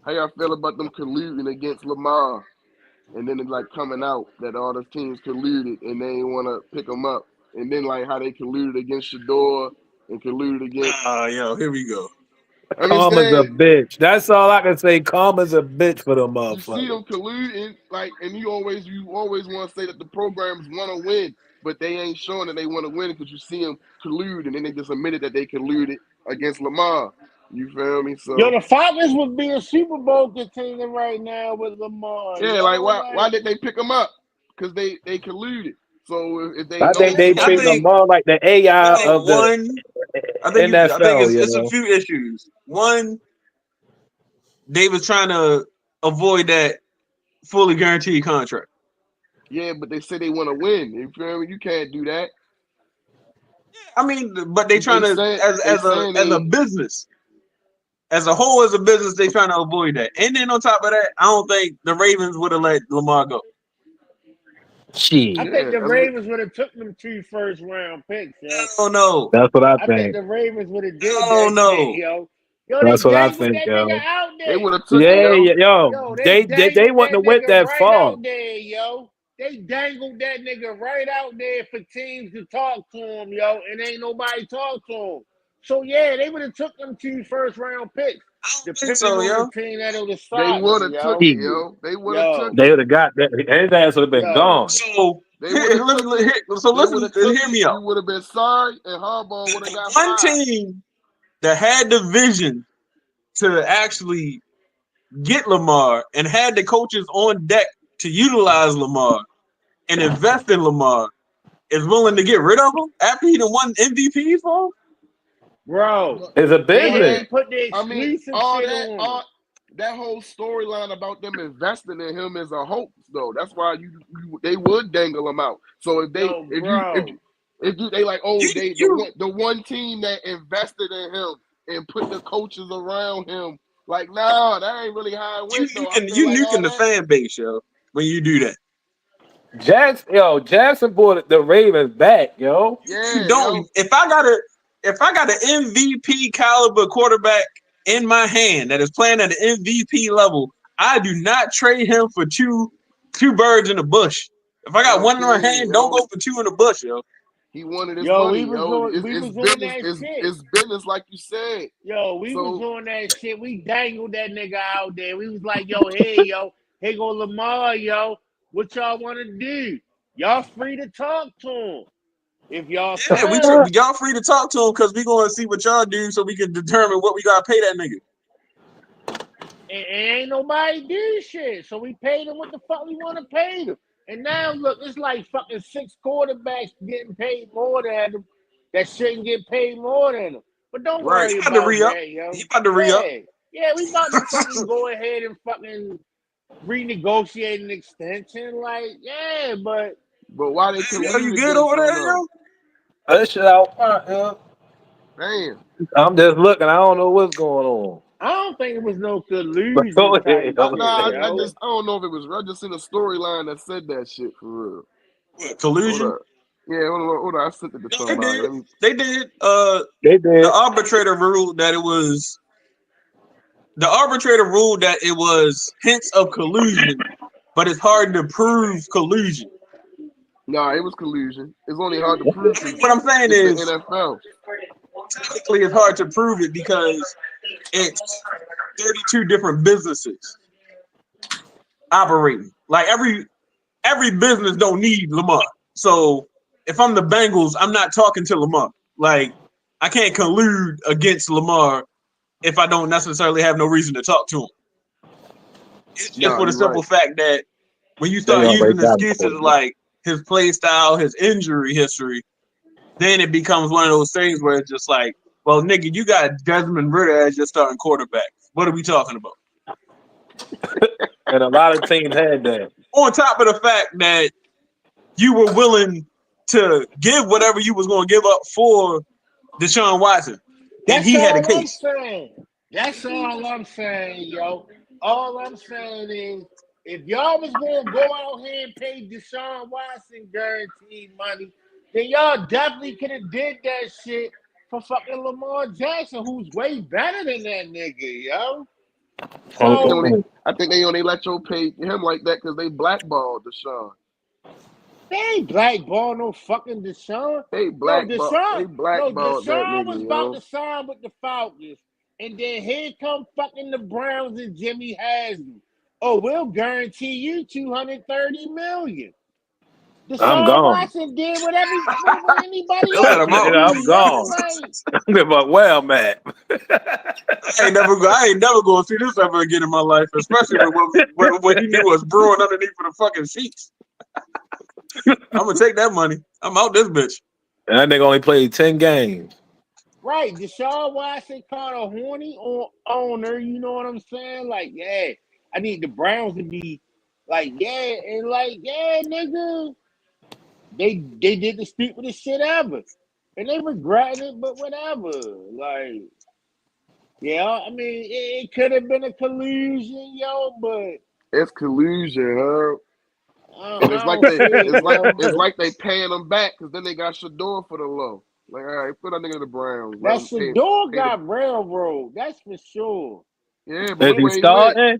them colluding against Lamar, and then it's like coming out that all the teams colluded and they ain't want to pick them up, and then like how they colluded against Shedeur and colluded against. Yo, here we go. I'm just Karma's a saying, bitch. That's all I can say. Karma's a bitch for them you see motherfuckers. them colluding, like, and you always want to say that the programs want to win, but they ain't showing that they want to win because you see them collude, and then they just admitted that they colluded against Lamar. You feel me? yo, So the Falcons would be a Super Bowl contender right now with Lamar. yeah, Yo, like like, why did they pick them up? Because they colluded. So if they I think don't they I picked colluded, them think more like the I AI think of the I think NFL, you it's a know. few issues. One, they was trying to avoid that fully guaranteed contract. yeah, but they say they want to win. You feel me? You can't do that. I mean, but they trying to They saying as a they business, as a whole, as a business, they trying to avoid that. And then on top of that, I don't think the Ravens would have let Lamar go. I Shit. think the I mean, Ravens would have took them 2 first-round picks, yo. I don't know. That's what I I think think. the Ravens would have I did don't that shit, know. yo. Yo, they That's what I dangled think, that nigga yo. out they there. would have took it, Yeah, yo. yo. Yo, they They dangled wouldn't that have went nigga that right far. out there, yo. They dangled that nigga right out there for teams to talk to him, yo, and ain't nobody talk to him. So yeah, they would have took them 2 first-round picks, I don't think depending so, on the yo. team that would have They signed would them, have took yo. it, Shit. yo. They would have took Yo, They it. would have got that. His ass would have been yo. gone. So They would have took it. They would listen, have took hear it. me You out. would have been sorry, and Harbaugh would have The got one fired. team that had the vision to actually get Lamar and had the coaches on deck to utilize Lamar and invest in Lamar is willing to get rid of him after he done won MVP for him? Bro, It's a they business. put the I mean, exclusive shit on them. that whole storyline about them investing in him is a hoax, though. That's why they would dangle him out. So Yo, bro. if you they like, oh, You the one team that invested in him and put the coaches around him, like, nah, that ain't really how it went, though. I feel you like all nuking the that. fan base, yo, when you do that. Jackson brought the Ravens back, yo. You Yeah, don't. yo. If I got an MVP caliber quarterback in my hand that is playing at an MVP level, I do not trade him for two birds in a bush. If I got one in my Okay, hand, don't yo. go for 2 in the bush, yo. He wanted his Yo, money, we was yo. on It's business. that shit. It's business, like you said. Yo, we was So on that shit. We dangled that nigga out there. We was like, yo, hey, yo, here go Lamar, yo. What y'all want to do? Y'all free to talk to him. If y'all Yeah, sign him. y'all free to talk to him because we going to see what y'all do so we can determine what we got to pay that nigga. And ain't nobody do shit. So we paid him what the fuck we want to pay him. And now, look, it's like fucking 6 quarterbacks getting paid more than him that shouldn't get paid more than him. But don't Right. worry He about to about re-up. that, yo. He about to re-up. Yeah, we about to fucking go ahead and fucking renegotiate an extension. Like, yeah, but why they Yo, you colluded good against over him, there, though? yo? That shit out front, yo. Damn. I'm just looking. I don't know what's going on. I don't think it was no But collusion go type ahead, shit, Nah, I yo. don't know if it was. I just seen a storyline that said that shit for real. Hold Collusion? up. Yeah, hold on. I sent it to No, somebody. they did. They The did. arbitrator ruled that it was. The arbitrator ruled that it was hints of collusion, but it's hard to prove collusion. Nah, it was collusion. It's only hard to prove because What I'm saying it's the is, NFL. technically, it's hard to prove it because it's 32 different businesses operating. Like every business don't need Lamar. So if I'm the Bengals, I'm not talking to Lamar. Like I can't collude against Lamar if I don't necessarily have no reason to talk to him. It's just Nah, for the you're simple right. fact that when you They start already using got a excuses quarterback. like his play style, his injury history, then it becomes one of those things where it's just like, well, nigga, you got Desmond Ritter as your starting quarterback. What are we talking about? And a lot of teams had that. On top of the fact that you were willing to give whatever you was going to give up for Deshaun Watson, and That's he had a all I'm case. saying. That's all I'm saying, yo. All I'm saying is, if y'all was gonna go out here and pay Deshaun Watson guaranteed money, then y'all definitely could have did that shit for fucking Lamar Jackson, who's way better than that nigga, yo. So I think they only let you pay him like that because they blackballed Deshaun. they ain't blackball no fucking Deshaun. They blackballed that Deshaun was nigga, about yo. to sign with the Falcons. And then here come fucking the Browns and Jimmy Haslam. Oh, we'll guarantee you $230 million. I'm Deshaun gone. Watson did what anybody Let else him would out. do, I'm gone. But where I'm at. I ain't never going to see this ever again in my life, especially with what he knew was brewing underneath of the fucking sheets. I'm gonna take that money. I'm out this bitch. And that nigga only played 10 games. Right. Deshaun Watson caught a horny owner, you know what I'm saying? Like, yeah, I need the Browns to be like, yeah, and like, yeah, nigga. They did the stupidest shit ever. And they regret it, but whatever. Like, yeah, I mean, it could have been a collusion, yo, but It's collusion, huh? And I don't see it, yo. it's like they paying them back because then they got Shedeur for the low. Like, all right, put that nigga in the Browns. Let That him Shedeur pay the. got railroad. That's for sure. Yeah, but Is look he where he went. starting?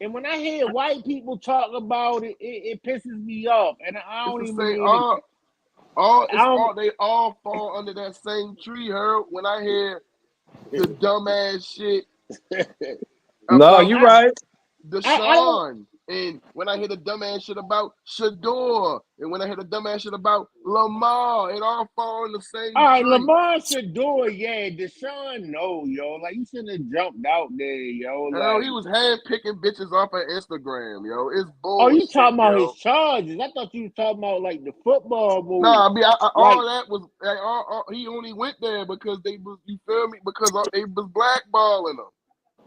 And when I hear white people talk about it, it pisses me off. And I It's don't the even same. mean it. They all fall under that same tree, Herb. When I hear the dumbass shit No, about you right. I don't. Deshaun, and when I hear the dumbass shit about Shedeur, and when I hear the dumbass shit about Lamar, it all fall in the same All right, tree. Lamar Shedeur, yeah. Deshaun, no, yo. Like, you shouldn't have jumped out there, yo. Hell, Like, he was hand picking bitches off of Instagram, yo. It's oh, you bullshit, talking about yo. his charges? I thought you was talking about like the football move. Nah, I mean, Like, all that was he only went there because they was, you feel me? Because they was blackballing him.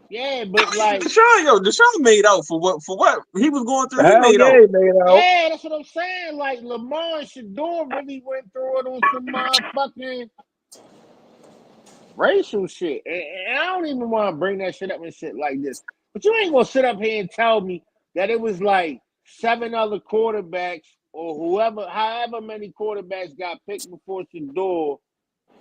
yeah, but like, Deshaun made out for what he was going through. He Hell made yeah, out. he made out. yeah, that's what I'm saying. Like, Lamar and Shedeur really went through it on some motherfucking racial shit. And I don't even want to bring that shit up and shit like this. But you ain't gonna sit up here and tell me that it was like 7 other quarterbacks or however many quarterbacks got picked before Shedeur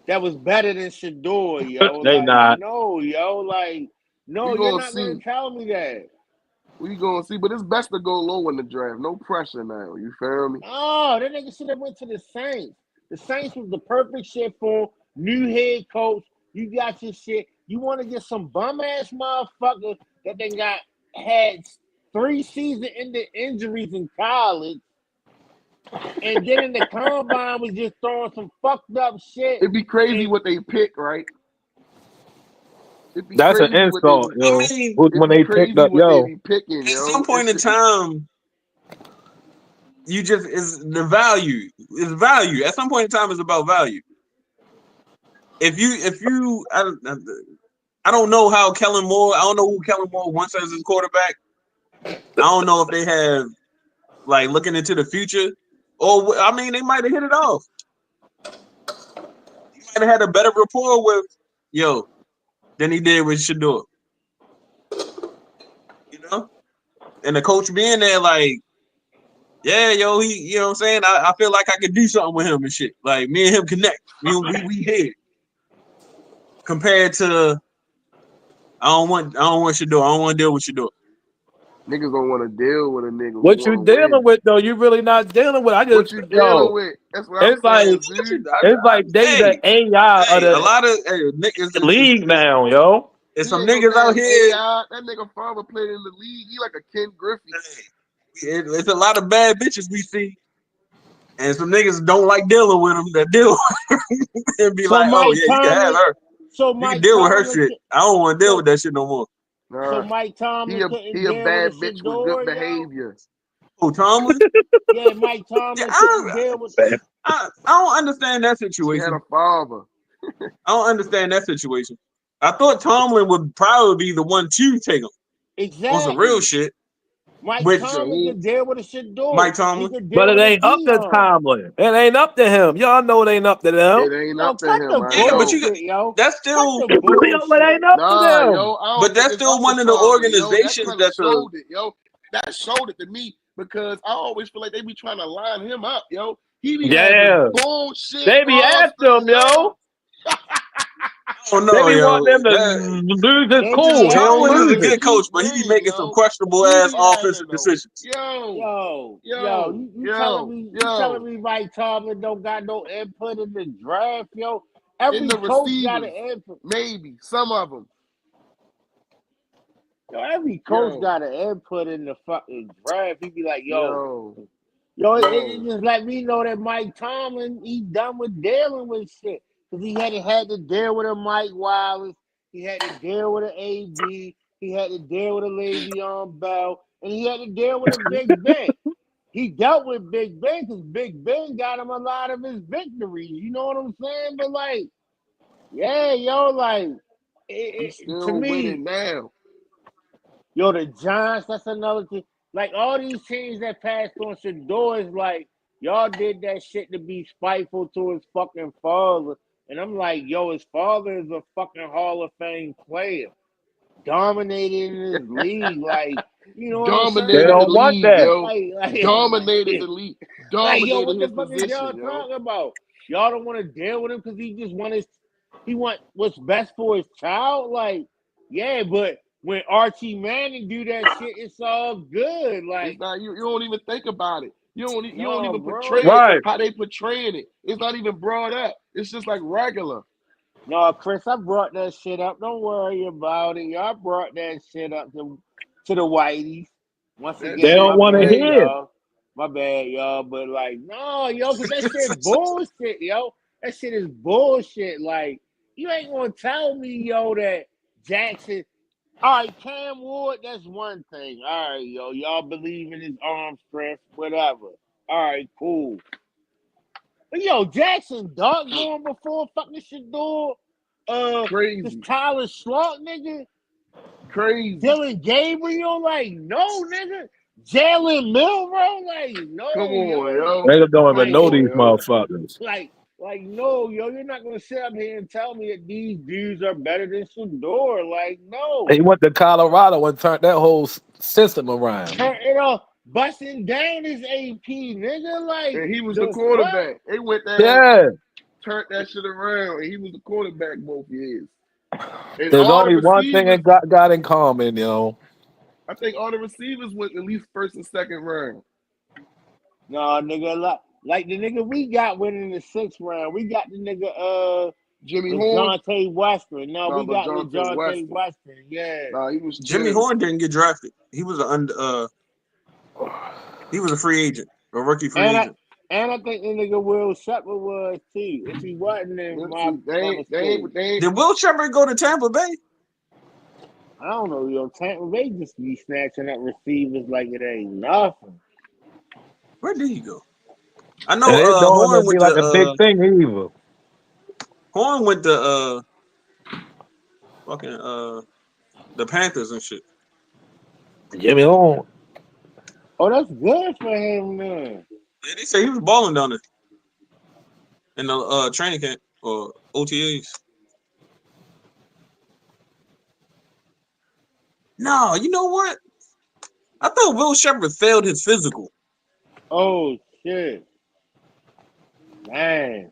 that was better than Shedeur, yo. They Like, not. no, yo. Like, no, We you're gonna not gonna see. tell me that. We gonna see. But it's best to go low in the draft. No pressure now. You feel me? Oh, that nigga should have went to the Saints. The Saints was the perfect shit for new head coach. You got your shit. You want to get some bum ass motherfucker that then had 3 season-ending injuries in college, and then in the combine was just throwing some fucked up shit. It'd be crazy And what they pick, right? It'd be That's an crazy what they insult, be. yo. I mean, It'd When be they picked crazy up, what they yo. be picking, at yo. some point in time, you just is the value is value. At some point in time, it's about value. If you, I don't know how Kellen Moore. I don't know who Kellen Moore wants as his quarterback. I don't know if they have like looking into the future, or I mean, they might have hit it off. He might have had a better rapport with, yo, than he did with Shedeur. You know? And the coach being there, like, yeah, yo, he, you know what I'm saying? I feel like I could do something with him and shit. Like, me and him connect. We hit. Compared to, I don't want Shedeur. I don't want to deal with Shedeur. Niggas don't want to deal with a nigga who What you want to dealing win. with though? You really not dealing with. I What just you dealing yo. with? That's what I'm It's like saying, dude. they the Hey, AI of a the lot of niggas league now, yo. it's He some ain't no niggas out damn here. AI. That nigga father played in the league. He like a Ken Griffey. It's a lot of bad bitches we see, and some niggas don't like dealing with them. That deal with them and be So like, oh Mike yeah, you can have Tomlin, her. so You can Mike deal with her Tomlin, shit. I don't want to deal so with that shit no more. so Nah, Mike Tomlin couldn't he a deal with a bad bitch with good Shedeur, yo. behavior. Oh, Tomlin? Yeah, Mike Yeah, Tomlin couldn't deal with. I don't understand that She had situation. a father. I don't understand that situation. I thought Tomlin would probably be the one to take him on some real Exactly. shit. Mike Which Tomlin could deal with a Shedeur. Mike He Tomlin? could But deal it with a ain't up to Dion. Tomlin. It ain't up to him. Y'all know it ain't up to them. It ain't Yo, up to cut him. the I Yeah, but know. bullshit, yo. that's Cut still the Yo, but it bullshit. ain't up to Nah, them. yo, I don't but think that's it's still up one to of the Tomlin, yo. That organizations kind of that's showed it, yo. That showed it to me because I always feel like they be trying to line him up, yo. He be having Yeah. bullshit They be after rosters, him, yo. yo. oh They no, be yo. wanting them to That, lose his They be cool. He don't after Tomlin is him a lose because it. good he coach, but he be playing, making some yo. questionable He ass be offensive having them. decisions. Yo, You telling me Mike Tomlin don't got no input in the draft, yo? in Every the coach got an receivers, input. maybe some of them. Yo, every coach Yo, got an input in the fucking draft. He be like, yo, it yo. just let me know that Mike Tomlin, he done with dealing with shit. Because he had to deal with a Mike Wallace. He had to deal with an AB. He had to deal with a Le'Veon Bell. And he had to deal with a Big Ben. He dealt with Big Ben because Big Ben got him a lot of his victories. You know what I'm saying? But, like, yeah, yo, like, He's to still me, winning now. yo, the Giants, that's another thing. Like, all these teams that passed on Shedeur is like, y'all did that shit to be spiteful to his fucking father. And I'm like, yo, his father is a fucking Hall of Fame player. Dominated in his league. Like, you know what I'm They Dominated saying? the don't want league, that. yo. Dominated the league. Like, yo, Dominated what the his fuck is y'all position, yo. talking about? Y'all don't want to deal with him because he just want what's best for his child? Like, yeah, but when Archie Manning do that shit, it's all good. It's Like, not you don't even think about it. You don't no, even bro. portray it Right. how they portraying it. It's not even brought up. It's just like regular. No, Chris, I brought that shit up. Don't worry about it. Y'all brought that shit up to the whiteys. Once That They again, shit don't my want to bad, crazy. hear. y'all. My bad, y'all. But like, no, yo, because that shit bullshit, yo. That shit is bullshit. Like, you ain't gonna tell me, yo, that Jackson. All right, Cam Ward, that's one thing. All right, yo, y'all believe in his arm strength, whatever. All right, cool. But yo, Jackson Dart going before fucking Shedeur. This Crazy. Tyler Slaught nigga, Crazy. Dylan Gabriel, like, no, nigga. Jalen Milrow, like, Come no, on, yo. yo. They don't even Come know on, these yo. motherfuckers. Like, no, yo, you're not gonna sit up here and tell me that these dudes are better than Shedeur. Like, no. He went to Colorado and turned that whole system around. Turn it off, busting down his AP, nigga. Like, And he was the the fuck? quarterback. They went there, Yeah. turned that shit around, and he was the quarterback both years. And There's all the only one thing receivers, it got in common, yo. I think all the receivers went at least first and second round. No, nigga, like the nigga we got winning the 6th round. We got the nigga Jimmy Horn, LaJohntay Western. No, nah, we got LaJohntay LaJohntay Western. Western. Yeah. Nah, he was Jimmy chilling. Horn didn't get drafted. He was he was a free agent, a rookie free And I agent. and I think the nigga Will Shepard was too. If he wasn't, then Let's see, my mistake. they ain't. Did Will Shepard go to Tampa Bay? I don't know, yo. Tampa Bay just be snatching up receivers like it ain't nothing. Where did he go? I know And it don't Horn even be went like a big to thing either. fucking the Panthers and shit. Jimmy Horn. Oh, that's good for him, man. Yeah, they say he was balling down there in the training camp or OTAs. No, you know what? I thought Will Shepard failed his physical. Oh shit, man.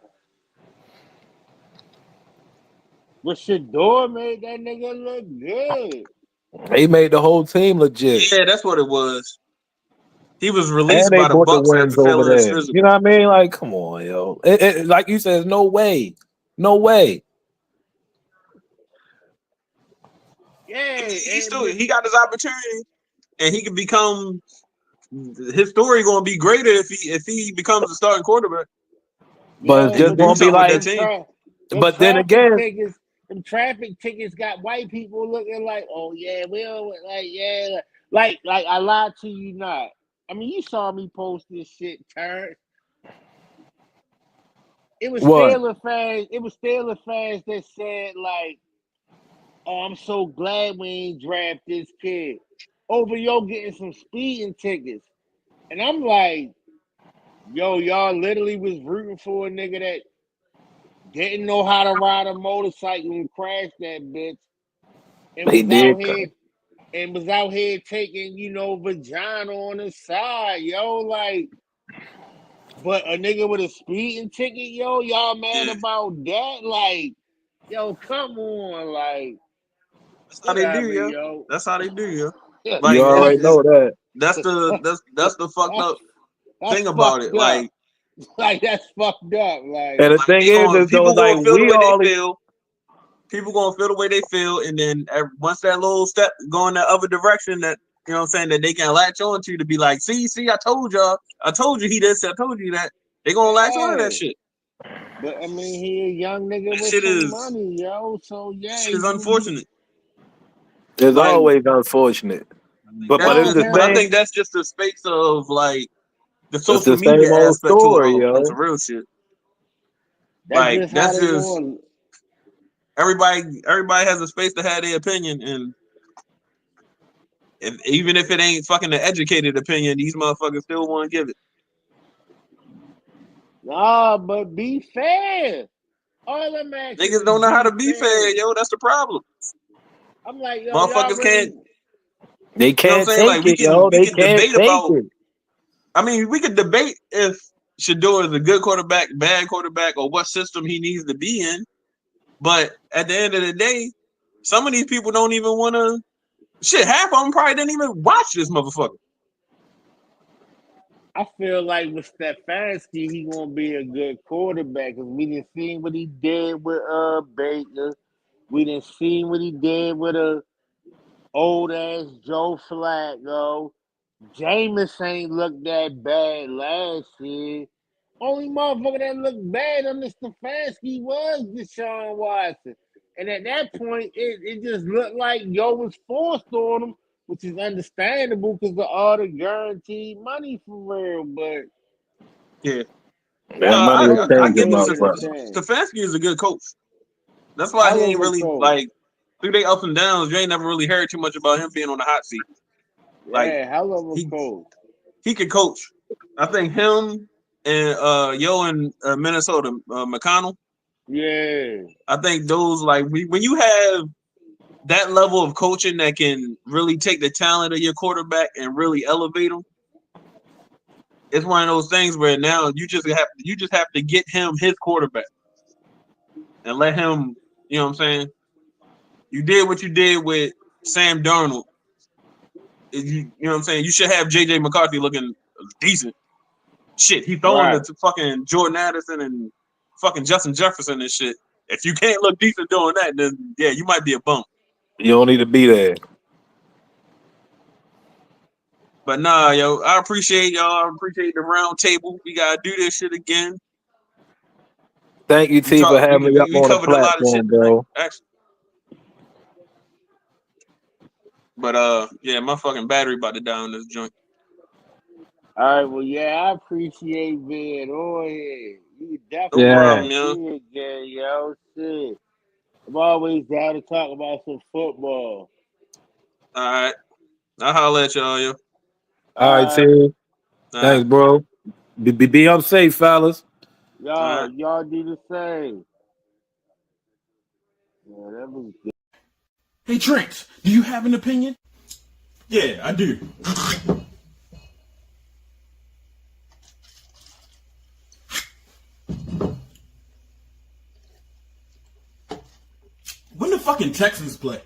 But Shedeur made that nigga look good. He made the whole team legit. Yeah, that's what it was. He was And released they by the brought the Bucks wins after over failing his there. You physical. know what I mean? Like, come on, yo. Like you said, no way. No way. Yeah, He got his opportunity, and he can become. His story going to be greater if he becomes a starting quarterback. But it's And he just do gonna be something with that like. team. But then again, them traffic tickets got white people looking like, oh yeah, like I lied to you not. I mean, you saw me post this shit, Terrence. It was what? Steelers fans. It was Steelers fans that said like, "Oh, I'm so glad we ain't draft this kid over yo getting some speeding tickets." And I'm like, "Yo, y'all literally was rooting for a nigga that didn't know how to ride a motorcycle and crashed that bitch, and He did. was out here taking, vagina on the side, yo, like." But a nigga with a speeding ticket, yo, y'all mad about that? Like, yo, come on, like, That's how they do, whatever, yo. yo. That's how they do, yo. You Like already know that. that's the fucked up That's thing about fucked it. up. Like Like, that's fucked up. Like, And the thing is though, people like gonna feel the we way they all feel. People gonna feel the way they feel, and then once that little step go in that other direction, that you know what I'm saying, that they can latch on to be like, see, I told y'all, I told you he this, I told you that. They gonna latch on to that hey. shit. But I mean, he a young nigga That with shit some is money, yo. So yeah, shit he is gonna be. unfortunate. it's Like always unfortunate. But it's the but I same. think that's just the space of like the It's social the same media old aspect to it story, all on some yo. real shit. That's Like just how that's they just going. everybody has a space to have their opinion, and even if it ain't fucking an educated opinion, these motherfuckers still want to give it. Nah, but be fair. All I'm asking Niggas is don't know how be to be fair. fair, yo. That's the problem. I'm like, yo, y'all Motherfuckers can't. really. They You know what I'm can't saying? Like take it, yo. we They can can't debate take about. it. I mean, we could debate if Shedeur is a good quarterback, bad quarterback, or what system he needs to be in. But at the end of the day, some of these people don't even want to. Shit, half of them probably didn't even watch this motherfucker. I feel like with Stefanski, he gonna be a good quarterback because we didn't see what he did with Baker. We didn't see what he did with a old ass Joe Flacco. Jameis ain't looked that bad last year. Only motherfucker that looked bad under Stefanski was Deshaun Watson. And at that point, it just looked like yo was forced on him, which is understandable because of all the guaranteed money for real. But Yeah, That money is I changing, give it. motherfucker. Stefanski is a good coach. That's why he hell ain't of a really coach. like through their ups and downs. You ain't never really heard too much about him being on the hot seat. Like Yeah, hell of a he coach. he could coach. I think him and Yo in Minnesota, McConnell. Yeah. I think those like when you have that level of coaching that can really take the talent of your quarterback and really elevate him. It's one of those things where now you just have to get him his quarterback and let him. You know what I'm saying? You did what you did with Sam Darnold. You know what I'm saying? You should have JJ McCarthy looking decent. Shit, he throwing Right. it to fucking Jordan Addison and fucking Justin Jefferson and shit. If you can't look decent doing that, then yeah, you might be a bum. You don't need to be there. But nah, yo, I appreciate y'all. I appreciate the round table. We gotta do this shit again. Thank you, T, for having me up We on the covered a lot of shit platform, tonight, bro. actually. But yeah, my fucking battery about to die on this joint. All right, well, yeah, I appreciate being on here. You No definitely Yeah. problem, gotta yo. be again, yo. Shit. I'm always down to talk about some football. All right. I'll holler at y'all, yo. All right, All right, T. All right. Thanks, bro. Be up safe, fellas. All right. y'all do the same. Yeah, that was Hey, Trent, do you have an opinion? Yeah, I do. When the fucking Texans play?